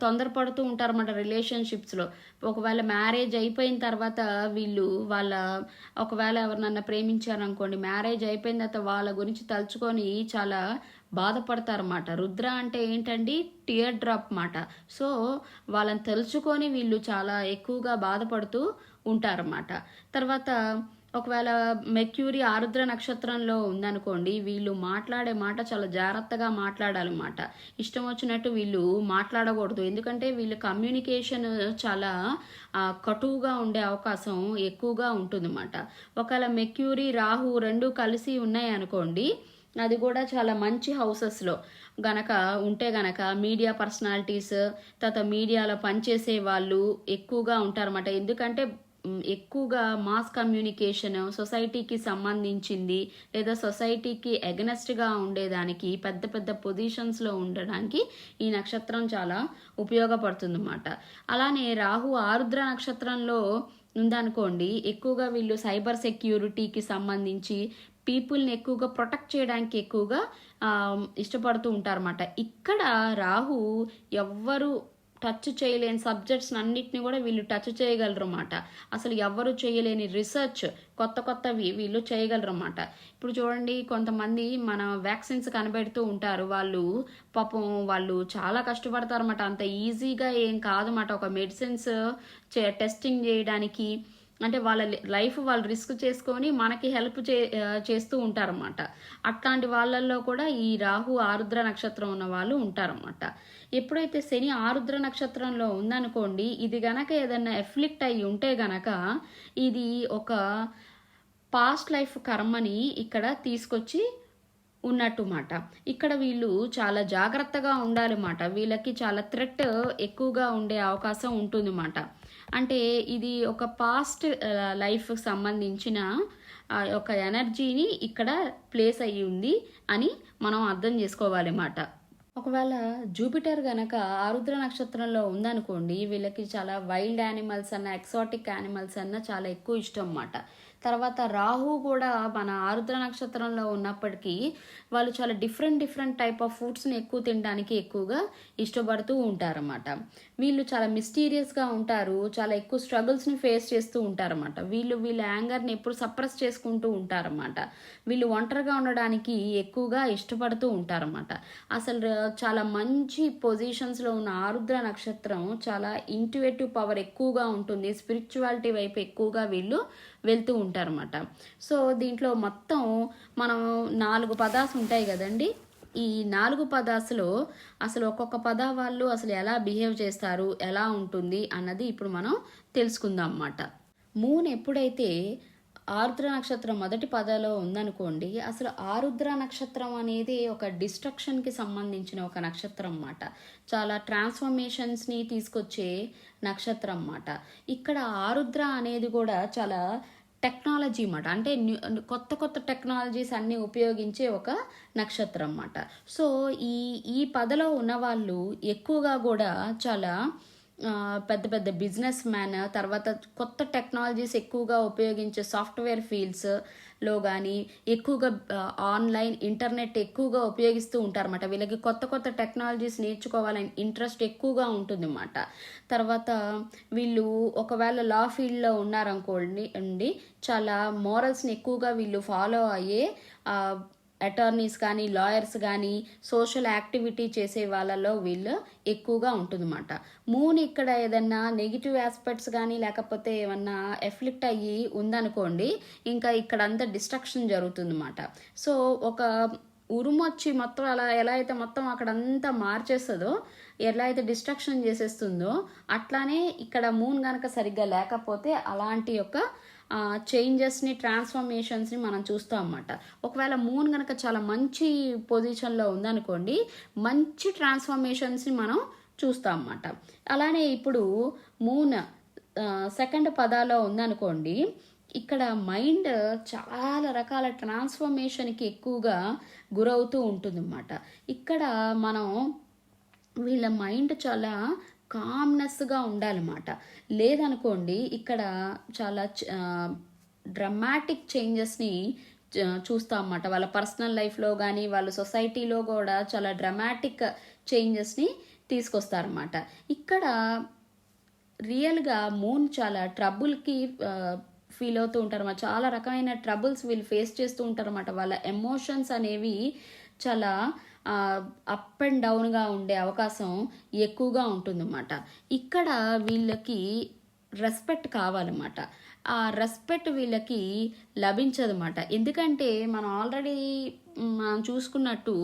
తొందరపడుతూ ఉంటారన్నమాట రిలేషన్షిప్స్లో. ఒకవేళ మ్యారేజ్ అయిపోయిన తర్వాత వీళ్ళు ఒకవేళ ఎవరినన్నా ప్రేమించారనుకోండి, మ్యారేజ్ అయిపోయిన తర్వాత వాళ్ళ గురించి తలుచుకొని చాలా బాధపడతారన్నమాట. రుద్ర అంటే ఏంటండి, టియర్ డ్రాప్ మాట. సో వాళ్ళని తలుచుకొని వీళ్ళు చాలా ఎక్కువగా బాధపడుతూ ఉంటారన్నమాట. తర్వాత ఒకవేళ మెర్క్యూరీ ఆరుద్ర నక్షత్రంలో ఉందనుకోండి, వీళ్ళు మాట్లాడే మాట చాలా జాగ్రత్తగా మాట్లాడాలన్నమాట. ఇష్టం వచ్చినట్టు వీళ్ళు మాట్లాడకూడదు. ఎందుకంటే వీళ్ళ కమ్యూనికేషన్ చాలా కటువుగా ఉండే అవకాశం ఎక్కువగా ఉంటుందన్నమాట. ఒకవేళ మెర్క్యూరీ రాహు రెండు కలిసి ఉన్నాయి అనుకోండి, అది కూడా చాలా మంచి హౌసెస్లో గనక ఉంటే గనక మీడియా పర్సనాలిటీస్, తర్వాత మీడియాలో పనిచేసే వాళ్ళు ఎక్కువగా ఉంటారన్నమాట. ఎందుకంటే ఎక్కువగా మాస్ కమ్యూనికేషన్, సొసైటీకి సంబంధించింది లేదా సొసైటీకి ఎగనెస్ట్గా ఉండేదానికి, పెద్ద పెద్ద పొజిషన్స్లో ఉండడానికి ఈ నక్షత్రం చాలా ఉపయోగపడుతుంది అన్నమాట. అలానే రాహు ఆరుద్ర నక్షత్రంలో ఉందనుకోండి, ఎక్కువగా వీళ్ళు సైబర్ సెక్యూరిటీకి సంబంధించి పీపుల్ని ఎక్కువగా ప్రొటెక్ట్ చేయడానికి ఎక్కువగా ఇష్టపడుతూ ఉంటారన్నమాట. ఇక్కడ రాహు ఎవ్వరు టచ్ చేయలేని సబ్జెక్ట్స్ అన్నిటిని కూడా వీళ్ళు టచ్ చేయగలరు అన్నమాట. అసలు ఎవ్వరు చేయలేని రీసెర్చ్ కొత్తవి వీళ్ళు చేయగలరు అన్నమాట. ఇప్పుడు చూడండి, కొంతమంది మన వ్యాక్సిన్స్ కనిపెడుతూ ఉంటారు. వాళ్ళు పాపం వాళ్ళు చాలా కష్టపడతారు అన్నమాట. అంత ఈజీగా ఏం కాదన్నమాట. ఒక మెడిసిన్స్ టెస్టింగ్ చేయడానికి అంటే వాళ్ళ లైఫ్ వాళ్ళు రిస్క్ చేసుకొని మనకి హెల్ప్ చేస్తూ ఉంటారన్నమాట. అట్లాంటి వాళ్ళల్లో కూడా ఈ రాహు ఆరుద్ర నక్షత్రం ఉన్న వాళ్ళు ఉంటారన్నమాట. ఎప్పుడైతే శని ఆరుద్ర నక్షత్రంలో ఉందనుకోండి, ఇది గనక ఏదన్నా ఎఫ్లిక్ట్ అయ్యి ఉంటే గనక ఇది ఒక పాస్ట్ లైఫ్ కర్మని ఇక్కడ తీసుకొచ్చి ఉన్నట్టు మాట. ఇక్కడ వీళ్ళు చాలా జాగ్రత్తగా ఉండాలన్నమాట. వీళ్ళకి చాలా థ్రెట్ ఎక్కువగా ఉండే అవకాశం ఉంటుంది మాట. అంటే ఇది ఒక పాస్ట్ లైఫ్కి సంబంధించిన ఒక ఎనర్జీని ఇక్కడ ప్లేస్ అయ్యి ఉంది అని మనం అర్థం చేసుకోవాలి మాట. ఒకవేళ జూపిటర్ గనక ఆరుద్ర నక్షత్రంలో ఉందనుకోండి, వీళ్ళకి చాలా వైల్డ్ యానిమల్స్ అన్న ఎక్సాటిక్ యానిమల్స్ అన్న చాలా ఎక్కువ ఇష్టం అన్నమాట. తర్వాత రాహు కూడా మన ఆరుద్ర నక్షత్రంలో ఉన్నప్పటికీ వాళ్ళు చాలా డిఫరెంట్ టైప్ ఆఫ్ ఫుడ్స్ని ఎక్కువ తినడానికి ఎక్కువగా ఇష్టపడుతూ ఉంటారన్నమాట. వీళ్ళు చాలా మిస్టీరియస్గా ఉంటారు, చాలా ఎక్కువ స్ట్రగుల్స్ని ఫేస్ చేస్తూ ఉంటారన్నమాట. వీళ్ళ యాంగర్ని ఎప్పుడు సప్రెస్ చేసుకుంటూ ఉంటారన్నమాట. వీళ్ళు ఒంటరిగా ఉండడానికి ఎక్కువగా ఇష్టపడుతూ ఉంటారన్నమాట. అసలు చాలా మంచి పొజిషన్స్లో ఉన్న ఆరుద్ర నక్షత్రం చాలా ఇంట్యూటివ్ పవర్ ఎక్కువగా ఉంటుంది. స్పిరిచువాలిటీ వైపు ఎక్కువగా వీళ్ళు వెళ్తూ ఉంటారన్నమాట. సో దీంట్లో మొత్తం మనం 4 పదాస్ ఉంటాయి కదండి. ఈ 4 పదాసులో అసలు ఒక్కొక్క పద వాళ్ళు అసలు ఎలా బిహేవ్ చేస్తారు, ఎలా ఉంటుంది అన్నది ఇప్పుడు మనం తెలుసుకుందాం అన్నమాట. మూన్ ఎప్పుడైతే ఆరుద్ర నక్షత్రం మొదటి పదలో ఉందనుకోండి, అసలు ఆరుద్ర నక్షత్రం అనేది ఒక డిస్ట్రక్షన్కి సంబంధించిన ఒక నక్షత్రం అన్నమాట. చాలా ట్రాన్స్ఫర్మేషన్స్ని తీసుకొచ్చే నక్షత్రం అన్నమాట. ఇక్కడ ఆరుద్ర అనేది కూడా చాలా టెక్నాలజీ అన్నమాట. అంటే కొత్త టెక్నాలజీస్ అన్నీ ఉపయోగించే ఒక నక్షత్రం అన్నమాట. సో ఈ పదలో ఉన్నవాళ్ళు ఎక్కువగా కూడా చాలా పెద్ద బిజినెస్ మ్యాన్, తర్వాత కొత్త టెక్నాలజీస్ ఎక్కువగా ఉపయోగించే సాఫ్ట్వేర్ ఫీల్డ్స్లో కానీ ఎక్కువగా ఆన్లైన్ ఇంటర్నెట్ ఎక్కువగా ఉపయోగిస్తూ ఉంటారన్నమాట. వీళ్ళకి కొత్త టెక్నాలజీస్ నేర్చుకోవాలని ఇంట్రెస్ట్ ఎక్కువగా ఉంటుంది అన్నమాట. తర్వాత వీళ్ళు ఒకవేళ లా ఫీల్డ్లో ఉన్నారనుకోండి, చాలా మోరల్స్ని ఎక్కువగా వీళ్ళు ఫాలో అయ్యే అటార్నీస్ కానీ లాయర్స్ కానీ సోషల్ యాక్టివిటీ చేసే వాళ్ళలో వీళ్ళు ఎక్కువగా ఉంటుందన్నమాట. మూన్ ఇక్కడ ఏదన్నా నెగిటివ్ ఆస్పెక్ట్స్ కానీ లేకపోతే ఏమన్నా ఎఫ్లిక్ట్ అయ్యి ఉందనుకోండి, ఇంకా ఇక్కడ అంతా డిస్ట్రక్షన్ జరుగుతుందన్నమాట. సో ఒక ఉరుమొచ్చి మొత్తం అలా ఎలా అయితే మొత్తం అక్కడంతా మార్చేస్తుందో, ఎలా అయితే డిస్ట్రక్షన్ చేసేస్తుందో, అట్లానే ఇక్కడ మూన్ కనుక సరిగ్గా లేకపోతే అలాంటి యొక్క చేంజెస్ని ట్రాన్స్ఫర్మేషన్స్ని మనం చూస్తాం అన్నమాట. ఒకవేళ మూన్ కనుక చాలా మంచి పొజిషన్లో ఉందనుకోండి, మంచి ట్రాన్స్ఫర్మేషన్స్ని మనం చూస్తాం అన్నమాట. అలానే ఇప్పుడు మూన్ సెకండ్ పదాలో ఉందనుకోండి, ఇక్కడ మైండ్ చాలా రకాల ట్రాన్స్ఫర్మేషన్కి ఎక్కువగా గురవుతూ ఉంటుందన్నమాట. ఇక్కడ మనం వీళ్ళ మైండ్ చాలా కామ్నెస్గా ఉండాలన్నమాట. లేదనుకోండి ఇక్కడ చాలా డ్రమాటిక్ చేంజెస్ని చూస్తాం అన్నమాట. వాళ్ళ పర్సనల్ లైఫ్లో కానీ వాళ్ళ సొసైటీలో కూడా చాలా డ్రమాటిక్ చేంజెస్ని తీసుకొస్తారన్నమాట. ఇక్కడ రియల్గా మూన్ చాలా ట్రబుల్కి ఫీల్ అవుతూ ఉంటారన్నమాట. చాలా రకమైన ట్రబుల్స్ వీళ్ళు ఫేస్ చేస్తూ ఉంటారన్నమాట. వాళ్ళ ఎమోషన్స్ అనేవి చాలా అప్ అండ్ డౌన్గా ఉండే అవకాశం ఎక్కువగా ఉంటుందన్నమాట. ఇక్కడ వీళ్ళకి రెస్పెక్ట్ కావాలన్నమాట. ఆ రెస్పెక్ట్ వీళ్ళకి లభించదన్నమాట. ఎందుకంటే మనం ఆల్రెడీ మనం చూసుకున్నట్టు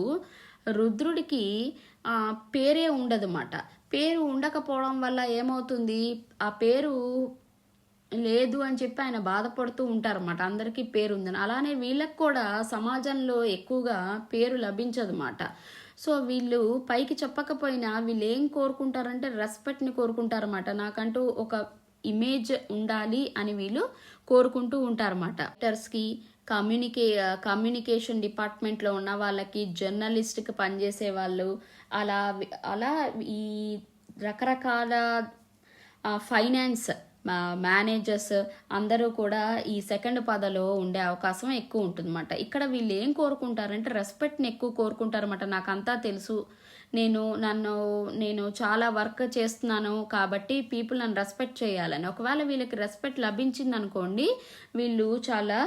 రుద్రుడికి పేరే ఉండదన్నమాట. పేరు ఉండకపోవడం వల్ల ఏమవుతుంది, ఆ పేరు లేదు అని చెప్పి ఆయన బాధపడుతూ ఉంటారన్నమాట. అందరికీ పేరు ఉందని. అలానే వీళ్ళకి కూడా సమాజంలో ఎక్కువగా పేరు లభించదన్నమాట. సో వీళ్ళు పైకి చెప్పకపోయినా వీళ్ళు ఏం కోరుకుంటారంటే రెస్పెక్ట్ని కోరుకుంటారన్నమాట. నాకంటూ ఒక ఇమేజ్ ఉండాలి అని వీళ్ళు కోరుకుంటూ ఉంటారన్నమాట. రైటర్స్కి, కమ్యూనికేషన్ డిపార్ట్మెంట్లో ఉన్న వాళ్ళకి, జర్నలిస్ట్కి పనిచేసే వాళ్ళు, అలా ఈ రకరకాల ఫైనాన్స్ మేనేజర్స్ అందరూ కూడా ఈ సెకండ్ పదలో ఉండే అవకాశం ఎక్కువ ఉంటుందన్నమాట. ఇక్కడ వీళ్ళు ఏం కోరుకుంటారంటే రెస్పెక్ట్ని ఎక్కువ కోరుకుంటారన్నమాట. నాకంతా తెలుసు, నేను చాలా వర్క్ చేస్తున్నాను కాబట్టి పీపుల్ నన్ను రెస్పెక్ట్ చేయాలని. ఒకవేళ వీళ్ళకి రెస్పెక్ట్ లభించింది అనుకోండి, వీళ్ళు చాలా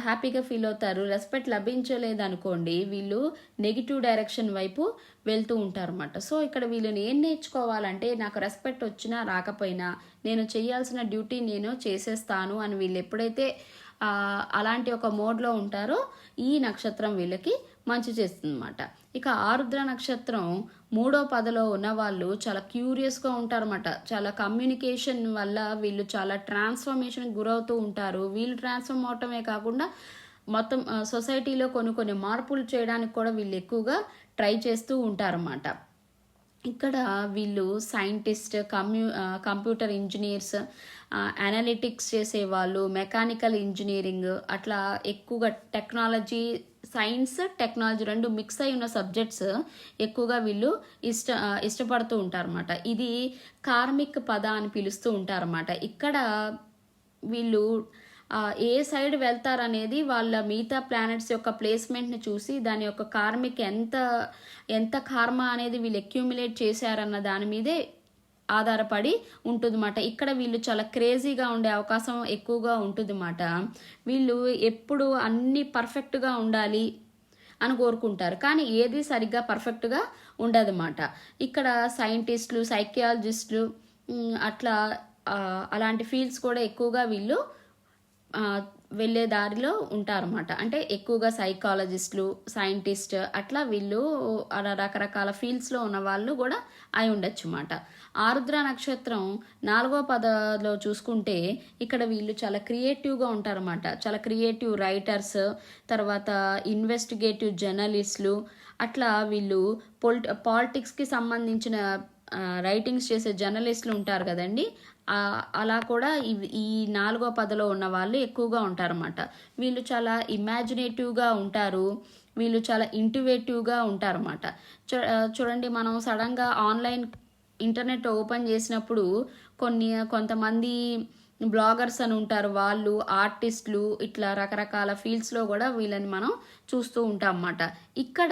హ్యాపీగా ఫీల్ అవుతారు. రెస్పెక్ట్ లభించలేదనుకోండి, వీళ్ళు నెగిటివ్ డైరెక్షన్ వైపు వెళ్తూ ఉంటారన్నమాట. సో ఇక్కడ వీళ్ళని ఏం నేర్చుకోవాలంటే, నాకు రెస్పెక్ట్ వచ్చినా రాకపోయినా నేను చేయాల్సిన డ్యూటీ నేను చేసేస్తాను అని వీళ్ళు ఎప్పుడైతే అలాంటి ఒక మోడ్లో ఉంటారో ఈ నక్షత్రం వీళ్ళకి మంచి చేస్తుందన్నమాట. ఇక ఆరుద్ర నక్షత్రం 3వ పదలో ఉన్న వాళ్ళు చాలా క్యూరియస్గా ఉంటారన్నమాట. చాలా కమ్యూనికేషన్ వల్ల వీళ్ళు చాలా ట్రాన్స్ఫర్మేషన్కి గురవుతూ ఉంటారు. వీళ్ళు ట్రాన్స్ఫర్మ్ అవటమే కాకుండా మొత్తం సొసైటీలో కొన్ని మార్పులు చేయడానికి కూడా వీళ్ళు ఎక్కువగా ట్రై చేస్తూ ఉంటారన్నమాట. ఇక్కడ వీళ్ళు సైంటిస్ట్, కంప్యూటర్ ఇంజనీర్స్, అనలిటిక్స్ చేసేవాళ్ళు, మెకానికల్ ఇంజనీరింగ్, అట్లా ఎక్కువగా టెక్నాలజీ, సైన్స్ టెక్నాలజీ 2 మిక్స్ అయి ఉన్న సబ్జెక్ట్స్ ఎక్కువగా వీళ్ళు ఇష్టపడుతూ ఉంటారన్నమాట. ఇది కార్మిక్ పద అని పిలుస్తూ ఉంటారన్నమాట. ఇక్కడ వీళ్ళు ఏ సైడ్ వెళ్తారనేది వాళ్ళ మిగతా ప్లానెట్స్ యొక్క ప్లేస్మెంట్ని చూసి దాని యొక్క కార్మిక్ ఎంత కార్మ అనేది వీళ్ళు అక్యూములేట్ చేశారన్న దాని మీదే ఆధారపడి ఉంటుందన్నమాట. ఇక్కడ వీళ్ళు చాలా క్రేజీగా ఉండే అవకాశం ఎక్కువగా ఉంటుందన్నమాట. వీళ్ళు ఎప్పుడు అన్నీ పర్ఫెక్ట్గా ఉండాలి అని కోరుకుంటారు, కానీ ఏది సరిగ్గా పర్ఫెక్ట్గా ఉండదన్నమాట. ఇక్కడ సైంటిస్టులు, సైకియాలజిస్టులు అట్లా అలాంటి ఫీల్డ్స్ కూడా ఎక్కువగా వీళ్ళు వెళ్ళే దారిలో ఉంటారన్నమాట. అంటే ఎక్కువగా సైకాలజిస్టులు, సైంటిస్ట్ అట్లా వీళ్ళు రకరకాల ఫీల్డ్స్లో ఉన్న వాళ్ళు కూడా అయి ఉండొచ్చు అన్నమాట. ఆరుద్ర నక్షత్రం 4వ పదలో చూసుకుంటే ఇక్కడ వీళ్ళు చాలా క్రియేటివ్గా ఉంటారన్నమాట. చాలా క్రియేటివ్ రైటర్స్, తర్వాత ఇన్వెస్టిగేటివ్ జర్నలిస్టులు, అట్లా వీళ్ళు పాలిటిక్స్కి సంబంధించిన రైటింగ్స్ చేసే జర్నలిస్టులు ఉంటారు కదండి, అలా కూడా ఈ 4వ పదలో ఉన్న వాళ్ళు ఎక్కువగా ఉంటారన్నమాట. వీళ్ళు చాలా ఇమాజినేటివ్గా ఉంటారు, వీళ్ళు చాలా ఇంటివేటివ్గా ఉంటారన్నమాట. చూడండి, మనం సడన్గా ఆన్లైన్ ఇంటర్నెట్ ఓపెన్ చేసినప్పుడు కొంతమంది బ్లాగర్స్ అని ఉంటారు, వాళ్ళు ఆర్టిస్టులు, ఇట్లా రకరకాల ఫీల్డ్స్లో కూడా వీళ్ళని మనం చూస్తూ ఉంటాం అన్నమాట. ఇక్కడ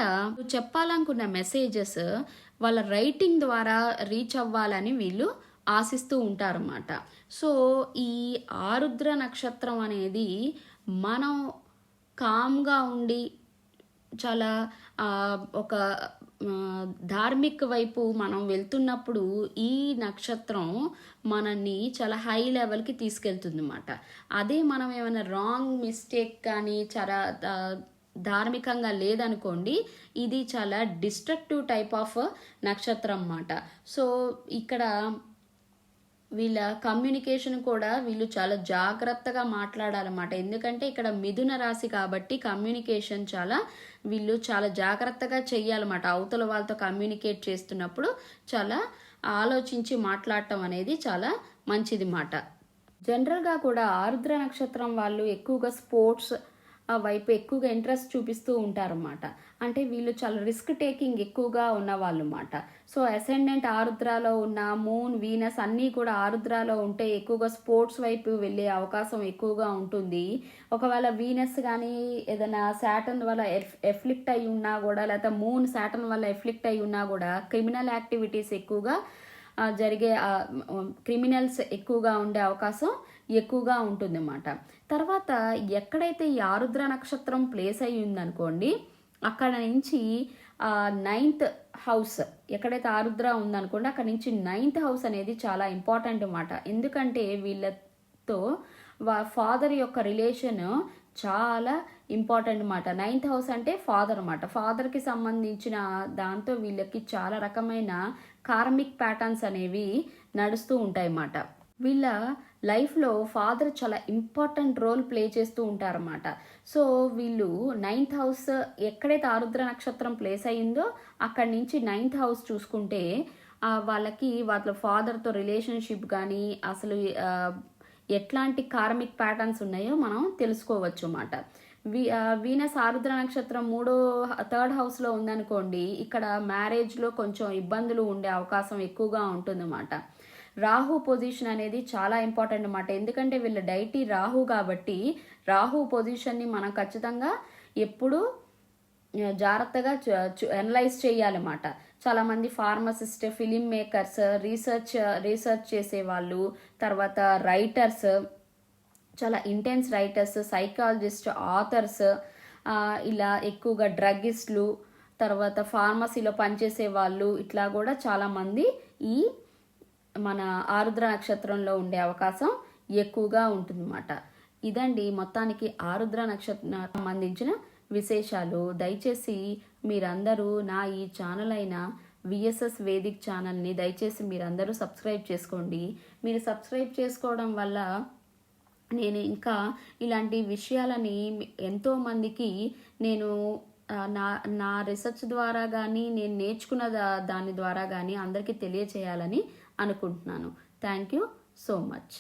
చెప్పాలనుకున్న మెసేజెస్ వాళ్ళ రైటింగ్ ద్వారా రీచ్ అవ్వాలని వీళ్ళు ఆశిస్తూ ఉంటారన్నమాట. సో ఈ ఆరుద్ర నక్షత్రం అనేది మనం కామ్గా ఉండి చాలా ఒక ధార్మిక వైపు మనం వెళ్తున్నప్పుడు ఈ నక్షత్రం మనల్ని చాలా హై లెవెల్కి తీసుకెళ్తుంది అన్నమాట. అదే మనం ఏమైనా రాంగ్ మిస్టేక్ కానీ చాలా ధార్మికంగా లేదనుకోండి, ఇది చాలా డిస్ట్రక్టివ్ టైప్ ఆఫ్ నక్షత్రం అన్నమాట. సో ఇక్కడ వీళ్ళ కమ్యూనికేషన్ కూడా వీళ్ళు చాలా జాగ్రత్తగా మాట్లాడాలన్నమాట. ఎందుకంటే ఇక్కడ మిథున రాశి కాబట్టి కమ్యూనికేషన్ వీళ్ళు చాలా జాగ్రత్తగా చెయ్యాలన్నమాట. అవతల వాళ్ళతో కమ్యూనికేట్ చేస్తున్నప్పుడు చాలా ఆలోచించి మాట్లాడటం అనేది చాలా మంచిది మాట. జనరల్గా కూడా ఆరుద్ర నక్షత్రం వాళ్ళు ఎక్కువగా స్పోర్ట్స్ వైపు ఎక్కువగా ఇంట్రెస్ట్ చూపిస్తూ ఉంటారన్నమాట. అంటే వీళ్ళు చాలా రిస్క్ టేకింగ్ ఎక్కువగా ఉన్నవాళ్ళు అన్నమాట. సో అసెండెంట్ ఆరుద్రాలో ఉన్న మూన్, వీనస్ అన్నీ కూడా ఆరుద్రాలో ఉంటే ఎక్కువగా స్పోర్ట్స్ వైపు వెళ్ళే అవకాశం ఎక్కువగా ఉంటుంది. ఒకవేళ వీనస్ కానీ ఏదైనా శాటర్న్ వల్ల ఎఫ్లిక్ట్ అయి ఉన్నా కూడా, లేకపోతే మూన్ శాటర్న్ వల్ల ఎఫ్లిక్ట్ అయి ఉన్నా కూడా క్రిమినల్ యాక్టివిటీస్ ఎక్కువగా జరిగే, క్రిమినల్స్ ఎక్కువగా ఉండే అవకాశం ఎక్కువగా ఉంటుందన్నమాట. తర్వాత ఎక్కడైతే ఈ ఆరుద్ర నక్షత్రం ప్లేస్ అయ్యి ఉందనుకోండి, అక్కడ నుంచి 9th హౌస్, ఎక్కడైతే ఆరుద్ర ఉందనుకోండి అక్కడ నుంచి 9th హౌస్ అనేది చాలా ఇంపార్టెంట్ అన్నమాట. ఎందుకంటే వీళ్ళతో ఫాదర్ యొక్క రిలేషన్ చాలా ఇంపార్టెంట్ అన్నమాట. 9th హౌస్ అంటే ఫాదర్ అన్నమాట. ఫాదర్కి సంబంధించిన దాంతో వీళ్ళకి చాలా రకమైన కార్మిక్ ప్యాటర్న్స్ అనేవి నడుస్తూ ఉంటాయి అన్నమాట. వీళ్ళ లైఫ్లో ఫాదర్ చాలా ఇంపార్టెంట్ రోల్ ప్లే చేస్తూ ఉంటారన్నమాట. సో వీళ్ళు 9th హౌస్ ఎక్కడైతే ఆరుద్ర నక్షత్రం ప్లేస్ అయ్యిందో అక్కడి నుంచి 9th హౌస్ చూసుకుంటే వాళ్ళకి వాళ్ళ ఫాదర్తో రిలేషన్షిప్ కానీ అసలు ఎట్లాంటి కార్మిక్ ప్యాటర్న్స్ ఉన్నాయో మనం తెలుసుకోవచ్చు అన్నమాట. వీనస్ ఆరుద్ర నక్షత్రం 3rd హౌస్లో ఉందనుకోండి, ఇక్కడ మ్యారేజ్లో కొంచెం ఇబ్బందులు ఉండే అవకాశం ఎక్కువగా ఉంటుందన్నమాట. రాహు పొజిషన్ అనేది చాలా ఇంపార్టెంట్ అన్నమాట. ఎందుకంటే వీళ్ళ డైటీ రాహు కాబట్టి రాహు పొజిషన్ని మనం ఖచ్చితంగా ఎప్పుడు జాగ్రత్తగా అనలైజ్ చేయాలన్నమాట. చాలామంది ఫార్మసిస్ట్, ఫిలిం మేకర్స్, రీసెర్చ్ చేసేవాళ్ళు, తర్వాత రైటర్స్, చాలా ఇంటెన్స్ రైటర్స్, సైకాలజిస్ట్, ఆథర్స్, ఇలా ఎక్కువగా డ్రగ్గిస్టులు, తర్వాత ఫార్మసీలో పనిచేసే వాళ్ళు, ఇట్లా కూడా చాలామంది ఈ మన ఆరుద్ర నక్షత్రంలో ఉండే అవకాశం ఎక్కువగా ఉంటుందన్నమాట. ఇదండి మొత్తానికి ఆరుద్ర నక్షత్రం సంబంధించిన విశేషాలు. దయచేసి మీరందరూ నా ఈ ఛానల్ అయిన విఎస్ఎస్ వేదిక్ ఛానల్ని దయచేసి మీరందరూ సబ్స్క్రైబ్ చేసుకోండి. మీరు సబ్స్క్రైబ్ చేసుకోవడం వల్ల నేను ఇంకా ఇలాంటి విషయాలని ఎంతోమందికి నేను నా నా రీసెర్చ్ ద్వారా కానీ నేను నేర్చుకున్న దాని ద్వారా కానీ అందరికీ తెలియచేయాలని అనుకుంటున్నాను. Thank you so much.